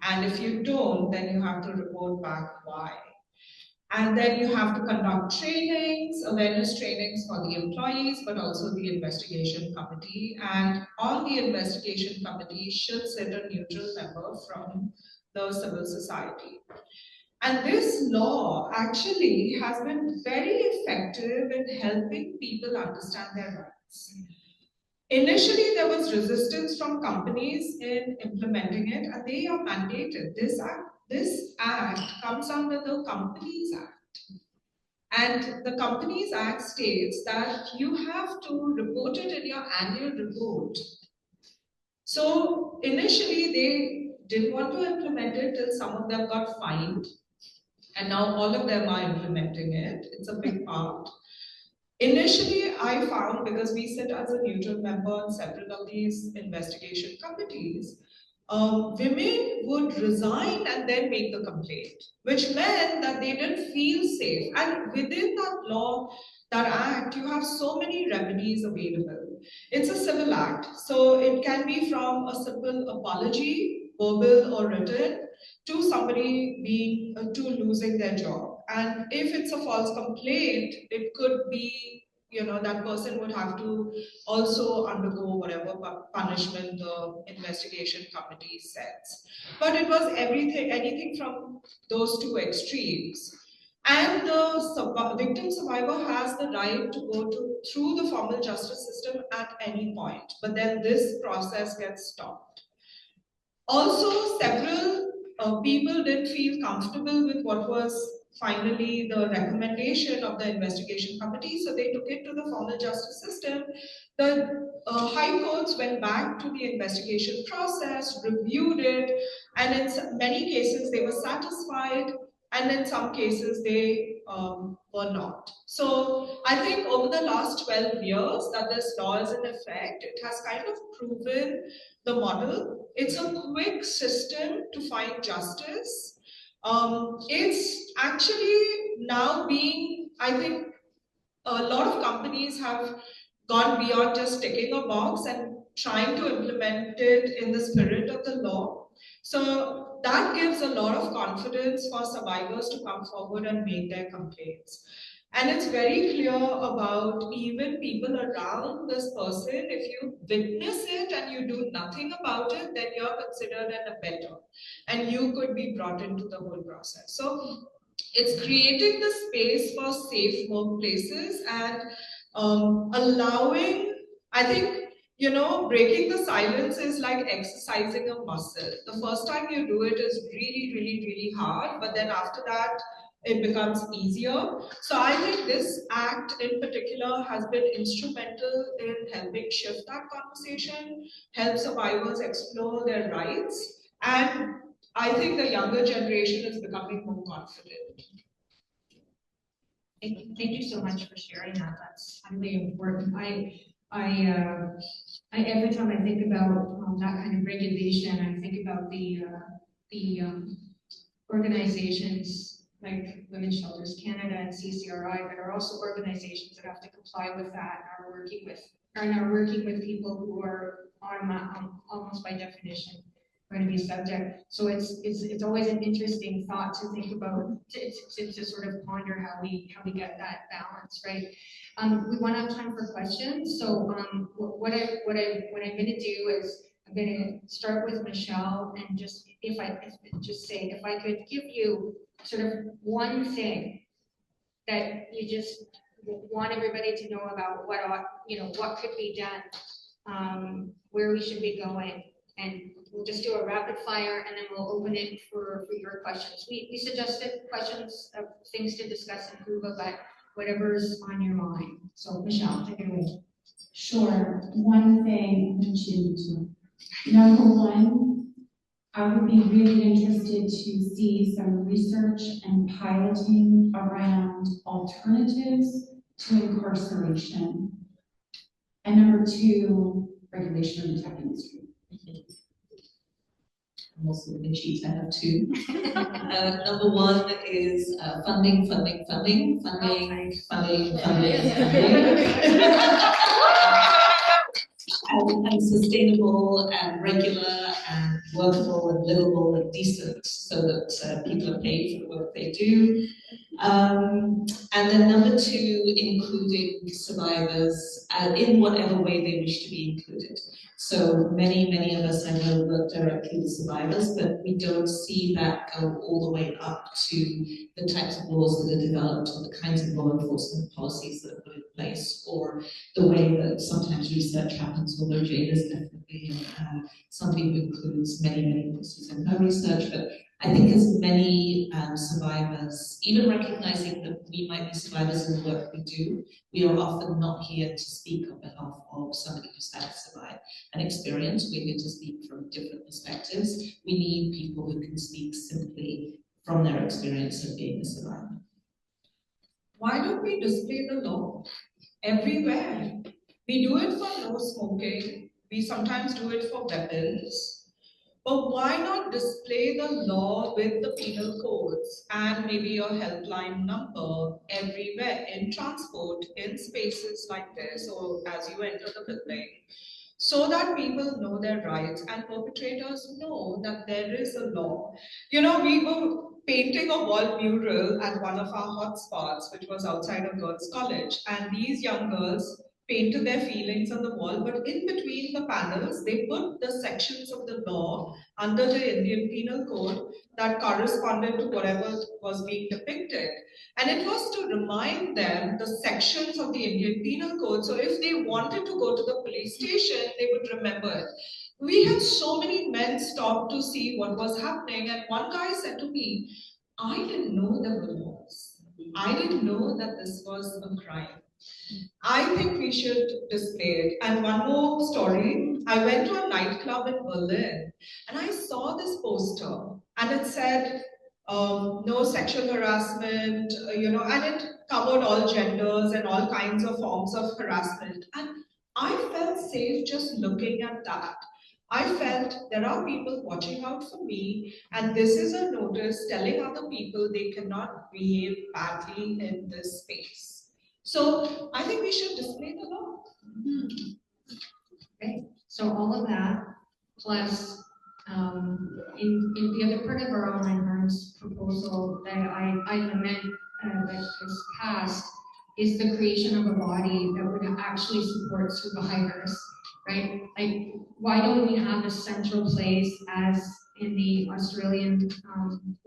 And if you don't, then you have to report back why. And then you have to conduct trainings, awareness trainings for the employees, but also the investigation committee. And on the investigation committee should sit a neutral member from the civil society. And this law actually has been very effective in helping people understand their rights. Initially, there was resistance from companies in implementing it, and they are mandated. This act comes under the Companies Act. And the Companies Act states that you have to report it in your annual report. So initially, they didn't want to implement it till some of them got fined. And now all of them are implementing it. It's a big part. Initially, I found, because we sit as a neutral member on several of these investigation committees, women would resign and then make the complaint, which meant that they didn't feel safe. And within that law, that act, you have so many remedies available. It's a civil act, so it can be from a simple apology, verbal or written, to somebody to losing their job. And if it's a false complaint, it could be, that person would have to also undergo whatever punishment the investigation committee sets. But it was anything from those two extremes. And the victim survivor has the right to go through the formal justice system at any point. But then this process gets stopped. Also, several people didn't feel comfortable with what was finally the recommendation of the investigation committee, so they took it to the formal justice system. The high courts went back to the investigation process, reviewed it, and in many cases they were satisfied, and in some cases they were not. So I think over the last 12 years that this law is in effect, it has kind of proven the model. It's a quick system to find justice. It's actually now being, I think, a lot of companies have gone beyond just ticking a box and trying to implement it in the spirit of the law. So that gives a lot of confidence for survivors to come forward and make their complaints. And it's very clear about even people around this person. If you witness it and you do nothing about it, then you're considered an abettor and you could be brought into the whole process. So it's creating the space for safe workplaces and allowing, I think, breaking the silence is like exercising a muscle. The first time you do it is really, really, really hard, but then after that, it becomes easier. So I think this act in particular has been instrumental in helping shift that conversation, help survivors explore their rights, and I think the younger generation is becoming more confident. Thank you so much for sharing that. That's really important. Every time I think about that kind of regulation, I think about the organizations like Women's Shelters Canada and CCRI that are also organizations that have to comply with that and are working with people who are almost by definition going to be subject. So it's always an interesting thought to think about, to sort of ponder how we get that balance, right? We want to have time for questions. So what I'm going to do is I'm going to start with Michelle and just if I could give you sort of one thing that you just want everybody to know about what could be done, where we should be going, and we'll just do a rapid fire and then we'll open it for your questions. We suggested questions of things to discuss in Cuba, but whatever's on your mind. So Michelle, take it away. Sure. One thing, number one, I would be really interested to see some research and piloting around alternatives to incarceration. And number two, regulation of the tech industry. I'm also going to cheat, I have two. Number one is funding. And sustainable and regular and workable and livable and decent so that people are paid for the work they do. And then number two, including survivors in whatever way they wish to be included. So many of us, I know, work directly with survivors, but we don't see that go all the way up to the types of laws that are developed or the kinds of law enforcement policies that are put in place, or the way that sometimes research happens, although Jane is definitely something who includes many voices in her research. But I think as many survivors, even recognizing that we might be survivors in the work we do, we are often not here to speak on behalf of somebody who's had to survive an experience. We're here to speak from different perspectives. We need people who can speak simply from their experience of being a survivor. Why don't we display the law everywhere? We do it for no smoking. We sometimes do it for weapons. But why not display the law with the penal codes and maybe your helpline number everywhere, in transport, in spaces like this, or as you enter the building, so that people know their rights and perpetrators know that there is a law. We were painting a wall mural at one of our hotspots, which was outside a girls' college, and these young girls painted their feelings on the wall, but in between the panels, they put the sections of the law under the Indian Penal Code that corresponded to whatever was being depicted. And it was to remind them the sections of the Indian Penal Code, so if they wanted to go to the police station, they would remember it. We had so many men stop to see what was happening, and one guy said to me, I didn't know there were laws. I didn't know that this was a crime. I think we should display it. And one more story. I went to a nightclub in Berlin and I saw this poster and it said, no sexual harassment, and it covered all genders and all kinds of forms of harassment. And I felt safe just looking at that. I felt there are people watching out for me, and this is a notice telling other people they cannot behave badly in this space. So I think we should display the law. Okay, so all of that, plus in the other part of our online harms proposal that I lament that is passed is the creation of a body that would actually support survivors, right? Like, why don't we have a central place as in the Australian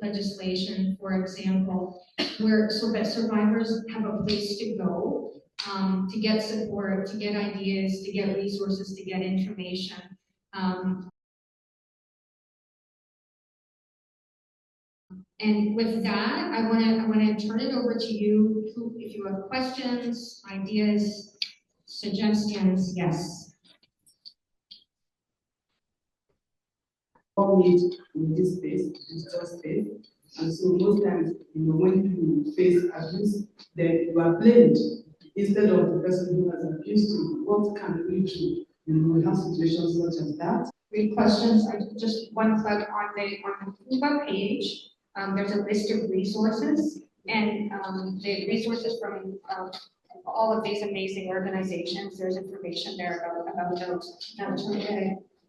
legislation, for example, where so that survivors have a place to go to get support, to get ideas, to get resources, to get information. And with that, I want to turn it over to you. If you have questions, ideas, suggestions, yes. All need in this space, digital space. And so most times, when you face abuse, then you are blamed instead of the person who has abused you. What can we do? We have situations such as that. Great questions. Just one click on the FUBA page. There's a list of resources, and the resources from all of these amazing organizations. There's information there about those.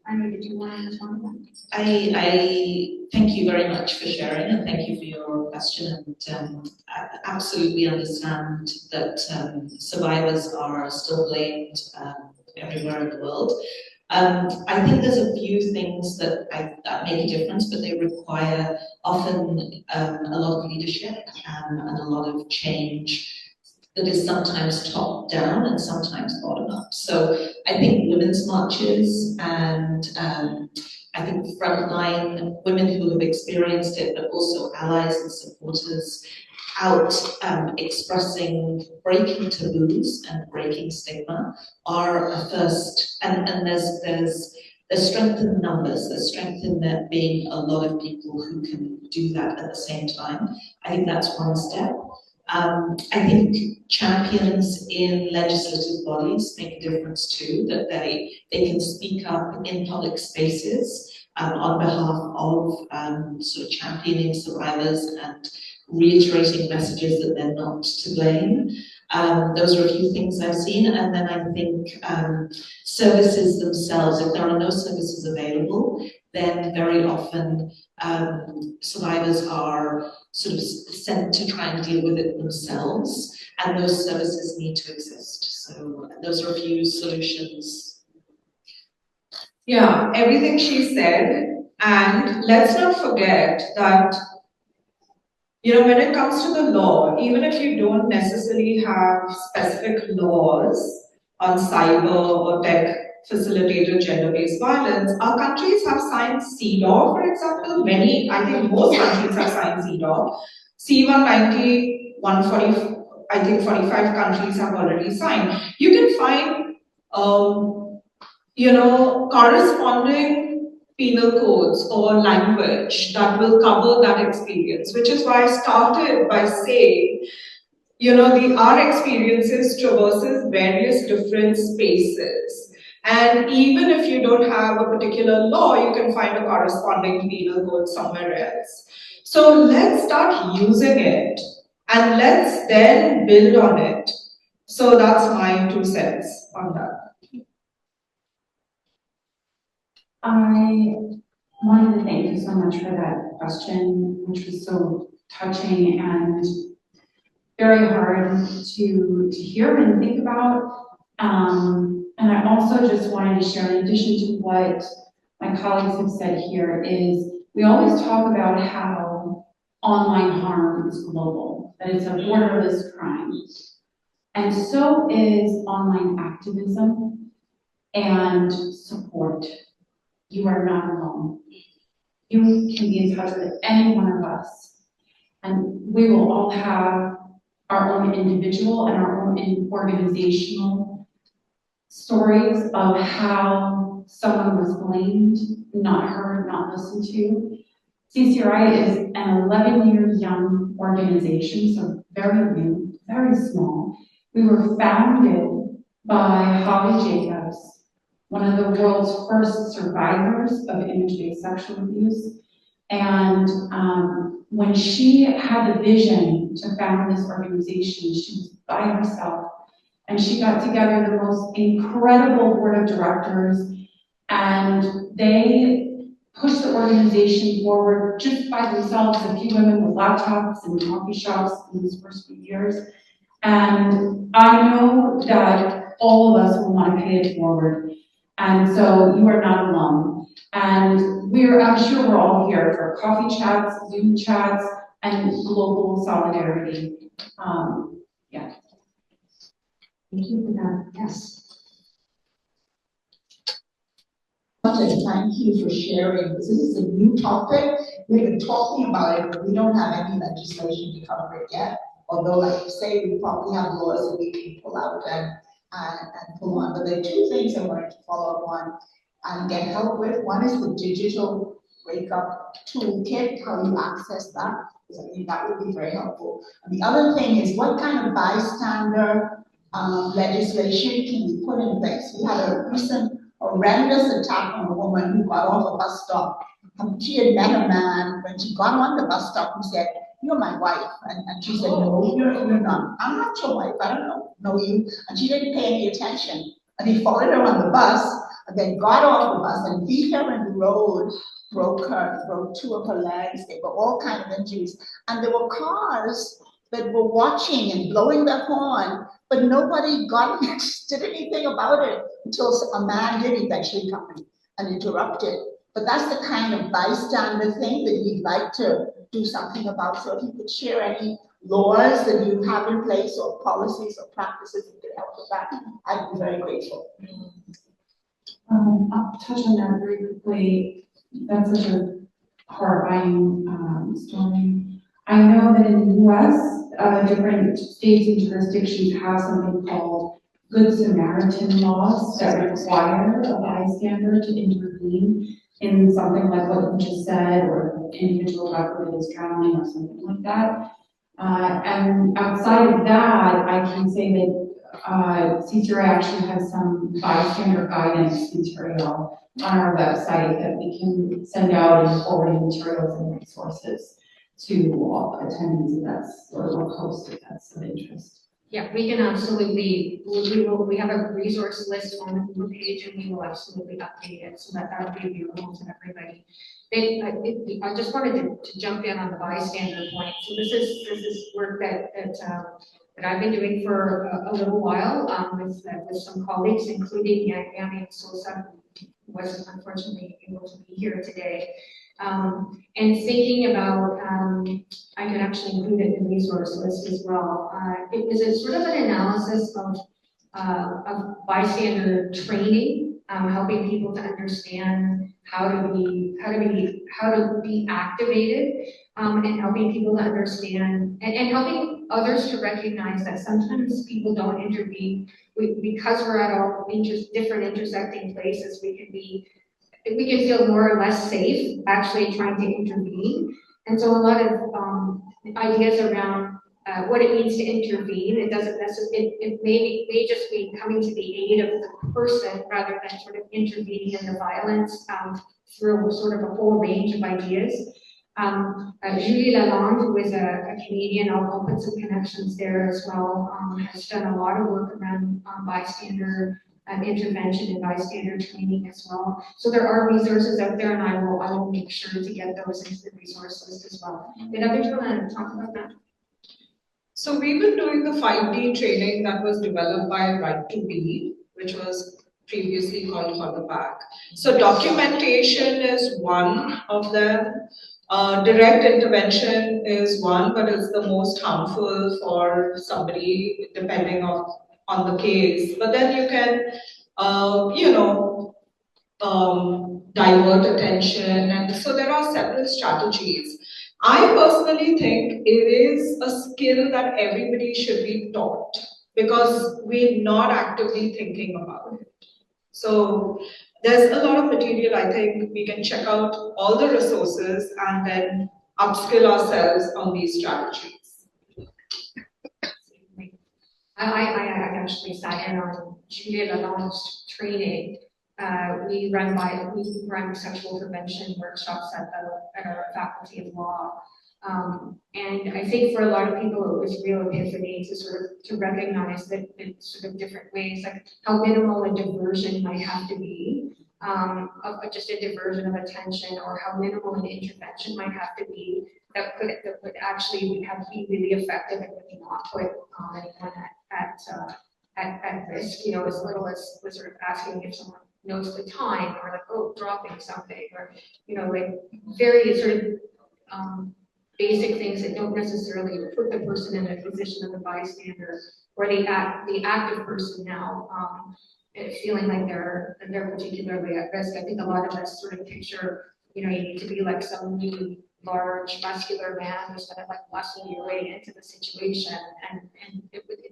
Anu, did you want to respond? I thank you very much for sharing, and thank you for your question. And I absolutely understand that survivors are still blamed everywhere in the world. I think there's a few things that make a difference, but they require often a lot of leadership and a lot of change that is sometimes top down and sometimes bottom up. So I think women's marches and I think frontline women who have experienced it, but also allies and supporters out expressing, breaking taboos and breaking stigma are a first, and there's strength in the numbers, there's strength in there being a lot of people who can do that at the same time. I think that's one step. I think champions in legislative bodies make a difference too, that they can speak up in public spaces on behalf of sort of championing survivors and reiterating messages that they're not to blame. Those are a few things I've seen, and then I think services themselves, if there are no services available, then very often survivors are sort of sent to try and deal with it themselves, and those services need to exist. So those are a few solutions. Yeah, everything she said, and let's not forget that when it comes to the law, even if you don't necessarily have specific laws on cyber or tech facilitated gender-based violence, our countries have signed CEDAW, for example. Many, I think most countries have signed CEDAW. C190, 140, I think 45 countries have already signed. You can find, corresponding penal codes or language that will cover that experience, which is why I started by saying, our experiences traverses various different spaces. And even if you don't have a particular law, you can find a corresponding penal code somewhere else. So let's start using it and let's then build on it. So that's my 2 cents on that. I wanted to thank you so much for that question, which was so touching and very hard to hear and think about. And I also just wanted to share, in addition to what my colleagues have said here, is we always talk about how online harm is global, that it's a borderless crime. And so is online activism and support. You are not alone. You can be in touch with any one of us, and we will all have our own individual and our own organizational stories of how someone was blamed, not heard, not listened to. CCRI is an 11-year young organization, so very new, very small. We were founded by Holly Jacobs, one of the world's first survivors of image-based sexual abuse. And when she had the vision to found this organization, she was by herself. And she got together the most incredible board of directors, and they pushed the organization forward just by themselves, a few women with laptops and coffee shops in these first few years. And I know that all of us will want to pay it forward. And so you are not alone. And I'm sure we're all here for coffee chats, Zoom chats, and global solidarity. Yeah. Thank you for that. Yes. Thank you for sharing. This is a new topic. We've been talking about it, but we don't have any legislation to cover it yet. Although, like you say, we probably have laws that we can pull out and pull on. But there are two things I wanted to follow up on and get help with. One is the digital breakup toolkit, how you access that. Because I think that would be very helpful. And the other thing is what kind of bystander legislation can we put in place? We had a recent horrendous attack on a woman who got off a bus stop. She had met a man when she got on the bus stop who said, "You're my wife." And she said, "No, you're not. I'm not your wife. I don't know you." And she didn't pay any attention. And he followed her on the bus and then got off the bus and beat her in the road, broke two of her legs. They were all kind of injuries. And there were cars that were watching and blowing their horn, but nobody did anything about it until a man did eventually come and interrupt it. But that's the kind of bystander thing that you'd like to do something about. So if you could share any laws that you have in place or policies or practices that could help with that, I'd be very grateful. I'll touch on that very quickly. That's such a horrifying story. I know that in the US, different states and jurisdictions have something called Good Samaritan laws that require a bystander to intervene in something like what you just said, or an individual government is drowning or something like that. And outside of that, I can say that CCRI actually has some bystander guidance material on our website that we can send out and forward materials and resources to all attendees if that's, or hosts if that's of interest. Yeah, we can absolutely, we have a resource list on the page and we will absolutely update it so that that will be available to everybody. I just wanted to jump in on the bystander point. So this is work that I've been doing for a little while with some colleagues, including Yami Sosa, who wasn't unfortunately able to be here today. And thinking about, I could actually include it in the resource list as well. It was a sort of an analysis of bystander training, helping people to understand how to be activated, and helping people to understand and helping others to recognize that sometimes people don't intervene because we're at all different intersecting places. We can feel more or less safe actually trying to intervene. And so a lot of ideas around what it means to intervene. It doesn't necessarily, it may just be coming to the aid of the person rather than sort of intervening in the violence through sort of a whole range of ideas. Julie Lalonde, who is a Canadian, I'll put some connections there as well, has done a lot of work around bystander intervention and bystander training as well. So there are resources out there, and I will make sure to get those into the resource list as well. Did others want to talk about that? So we've been doing the 5D training that was developed by Right to Be, which was previously called Holler Back. So documentation is one of them. Direct intervention is one, but it's the most harmful for somebody depending on the case. But then you can, divert attention. And so there are several strategies. I personally think it is a skill that everybody should be taught because we're not actively thinking about it. So there's a lot of material. I think we can check out all the resources and then upskill ourselves on these strategies. I actually sat in on Julia Lalonde's training. We run sexual prevention workshops at our faculty of law. And I think for a lot of people, it was real epiphany to recognize that in sort of different ways, like how minimal a diversion might have to be, of just a diversion of attention, or how minimal an intervention might have to be that would actually be really effective and would not put anyone at risk. You know, as little as was sort of asking if someone knows the time, or like, oh, dropping something, or like very sort of basic things that don't necessarily put the person in the position of the bystander or the active person now feeling like they're particularly at risk. I think a lot of us sort of picture, you need to be like some really large muscular man who's going to like muscle your way into the situation, and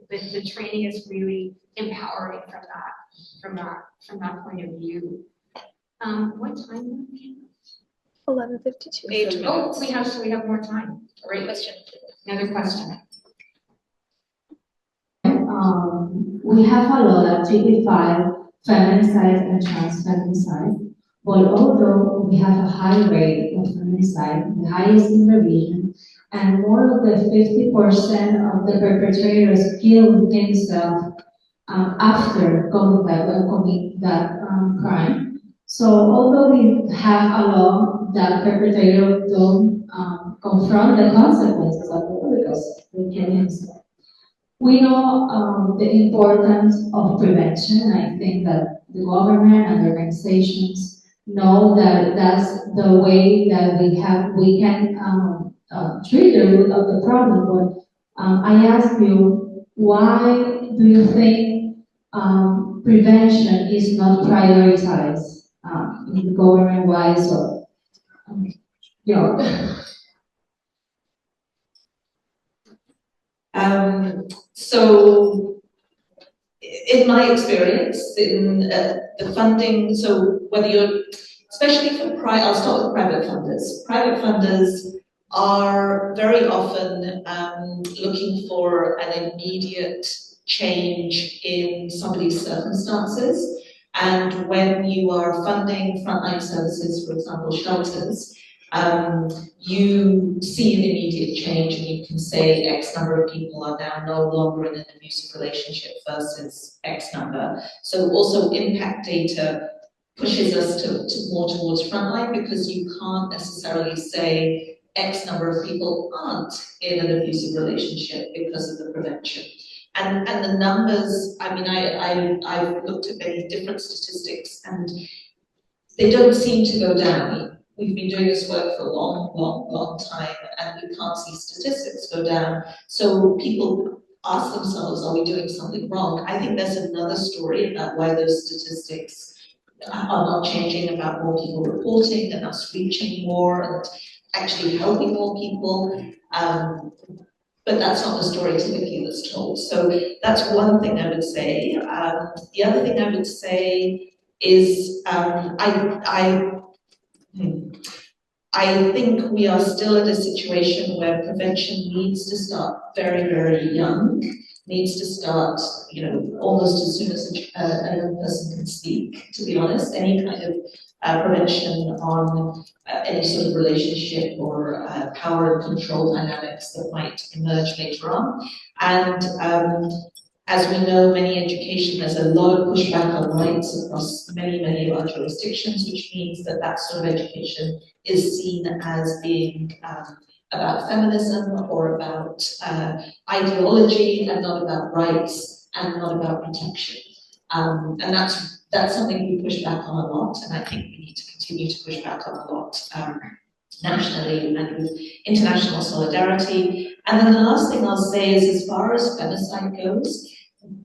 the training is really empowering from that point of view. What time? 11:52. 8 minutes. Oh, we have more time. Great question. Another question. We have a law that typifies feminicide and trans feminicide, but although we have a high rate of feminicide, the highest in the region, and more than 50% of the perpetrators kill themselves after committing that crime. So although we have a law that perpetrators don't confront the consequences of the law because they kill themselves, we know the importance of prevention. I think that the government and the organizations know that that's the way that we can treat the root of the problem. But I ask you, why do you think prevention is not prioritized in the government-wise or So, in my experience, in the funding, so whether you're, especially for I'll start with private funders. Private funders are very often looking for an immediate change in somebody's circumstances. And when you are funding frontline services, for example, shelters, you see an immediate change, and you can say X number of people are now no longer in an abusive relationship versus X number. So also impact data pushes us to more towards frontline, because you can't necessarily say X number of people aren't in an abusive relationship because of the prevention. And the numbers, I mean, I've looked at many different statistics, and they don't seem to go down. We've been doing this work for a long time, and we can't see statistics go down. So people ask themselves, are we doing something wrong? I think there's another story about why those statistics are not changing, about more people reporting and us reaching more and actually helping more people. But that's not the story typically that's told. So that's one thing I would say. The other thing I would say is I think we are still at a situation where prevention needs to start very, very young, needs to start, almost as soon as a young person can speak, to be honest. Any kind of prevention on any sort of relationship or power and control dynamics that might emerge later on. And as we know, many education, there's a lot of pushback on rights across many of our jurisdictions, which means that that sort of education is seen as being about feminism or about ideology, and not about rights and not about protection. And that's something we push back on a lot, and I think we need to continue to push back on a lot nationally and with international solidarity. And then the last thing I'll say is, as far as femicide goes,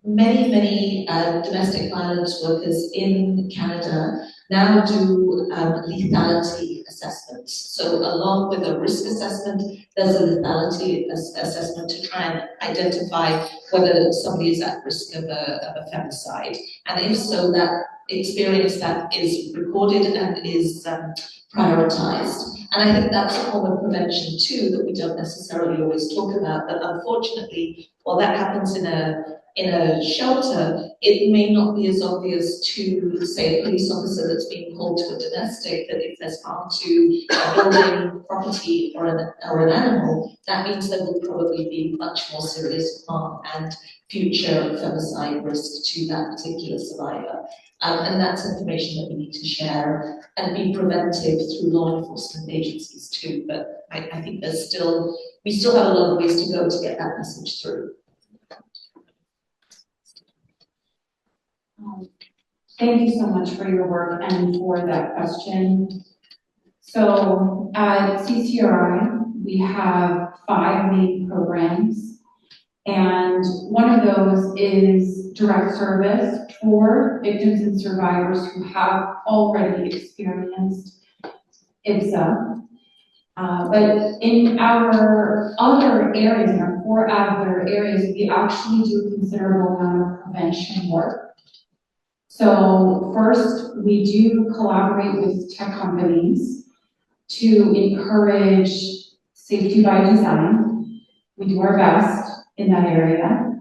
many domestic violence workers in Canada now do lethality assessments. So along with a risk assessment, there's a lethality assessment to try and identify whether somebody is at risk of a femicide. And if so, that experience that is recorded and is prioritized. And I think that's a form of prevention too that we don't necessarily always talk about, but unfortunately, while that happens in a shelter, it may not be as obvious to, say, a police officer that's being called to a domestic that if there's harm to a building, property, or an animal, that means there will probably be much more serious harm and future femicide risk to that particular survivor. And that's information that we need to share and be preventive through law enforcement agencies too. But I think we still have a lot of ways to go to get that message through. Thank you so much for your work and for that question. So at CCRI, we have 5 main programs, and one of those is direct service for victims and survivors who have already experienced IPSA. But in our other areas, in our 4 other areas, we actually do a considerable amount of prevention work. So first, we do collaborate with tech companies to encourage safety by design. We do our best in that area.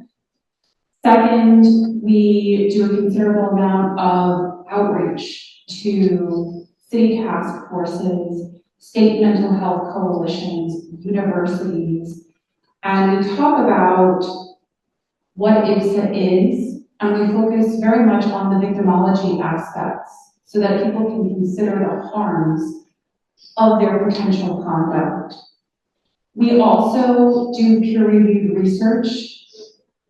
Second, we do a considerable amount of outreach to city task forces, state mental health coalitions, universities, and we talk about what IPSA is, and we focus very much on the victimology aspects so that people can consider the harms of their potential conduct. We also do peer-reviewed research,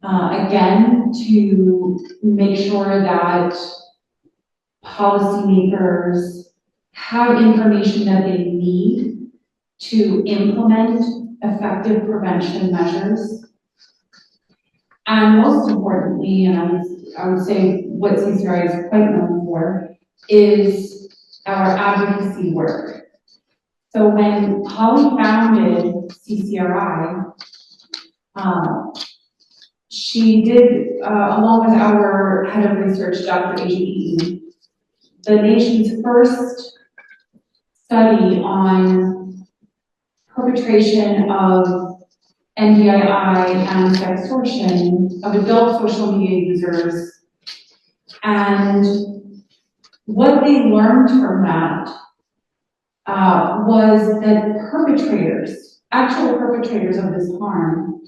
again, to make sure that policymakers have information that they need to implement effective prevention measures. And most importantly, and I would say what CCRI is quite known for, is our advocacy work. So when Holly founded CCRI, she did, along with our head of research, Dr. Asia Eaton, the nation's first study on perpetration of NDII and sextortion of adult social media users. And what they learned from that was that perpetrators, actual perpetrators of this harm,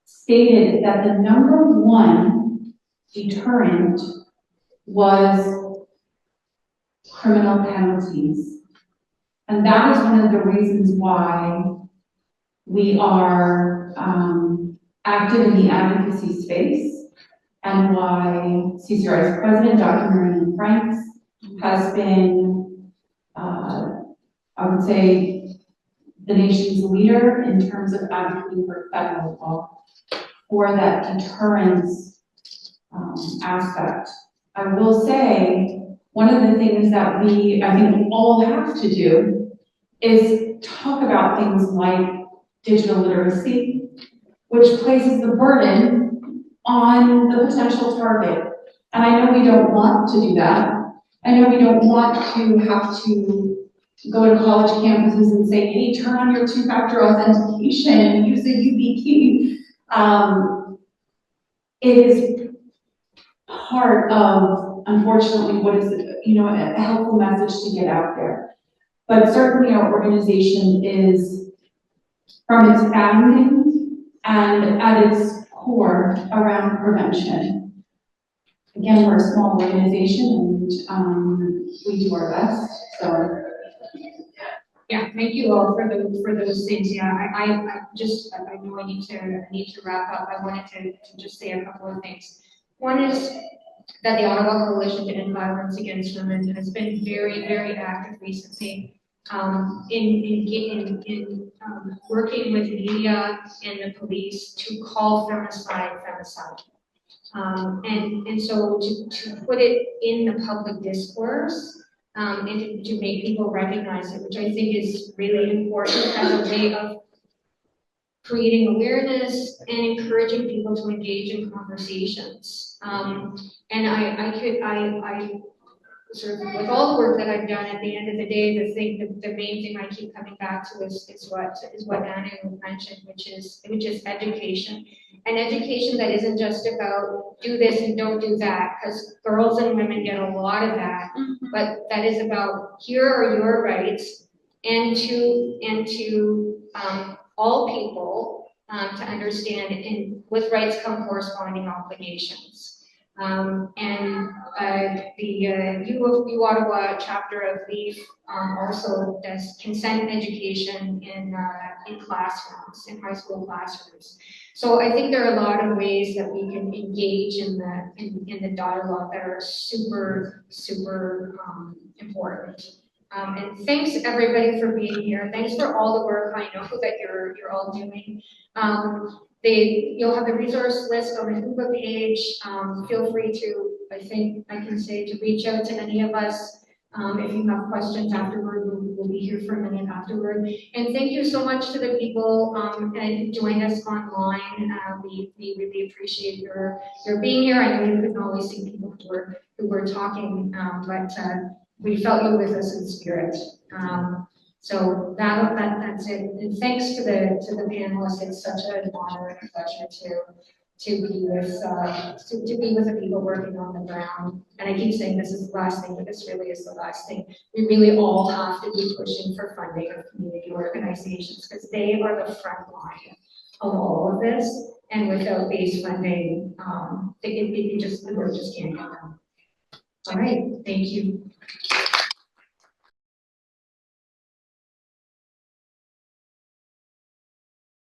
stated that the #1 deterrent was criminal penalties. And that is one of the reasons why we are active in the advocacy space, and why CCRI's president, Dr. Marianne Franks, has been, I would say, the nation's leader in terms of advocating for federal law for that deterrence aspect. I will say, one of the things that I think we all have to do is talk about things like digital literacy, which places the burden on the potential target. And I know we don't want to do that. I know we don't want to have to go to college campuses and say, hey, turn on your 2-factor authentication, use a YubiKey. It is part of, unfortunately, what is, a helpful message to get out there. But certainly our organization is, from its founding and at its core, around prevention. Again, we're a small organization and we do our best. So, yeah, thank you all for those things. Yeah, I know I need to wrap up. I wanted to just say a couple of things. One is that the Ottawa Coalition to End Violence Against Women has been very, very active recently. In working with media and the police to call femicide femicide. And so to put it in the public discourse, and to make people recognize it, which I think is really important as a way of creating awareness and encouraging people to engage in conversations. And I sort of, with all the work that I've done, at the end of the day, the main thing I keep coming back to is what Anu mentioned, which is education. And education that isn't just about do this and don't do that, because girls and women get a lot of that, but that is about here are your rights, and to all people to understand, and with rights come corresponding obligations. The U Ottawa chapter of LEAF also does consent education in classrooms, in high school classrooms. So I think there are a lot of ways that we can engage in the dialogue that are super important. And thanks everybody for being here. Thanks for all the work I know that you're all doing. You'll have the resource list on the Hoover page. Feel free to, I think I can say, to reach out to any of us if you have questions afterward. We'll be here for a minute afterward. And thank you so much to the people that joined us online. We really appreciate your being here. I know you couldn't always see people who were talking, but we felt you with us in spirit. So that's it. And thanks to the panelists. It's such an honor and a pleasure to be with the people working on the ground. And I keep saying this is the last thing, but this really is the last thing. We really all have to be pushing for funding of community organizations, because they are the front line of all of this. And without base funding, the work just can't get done. All right, thank you.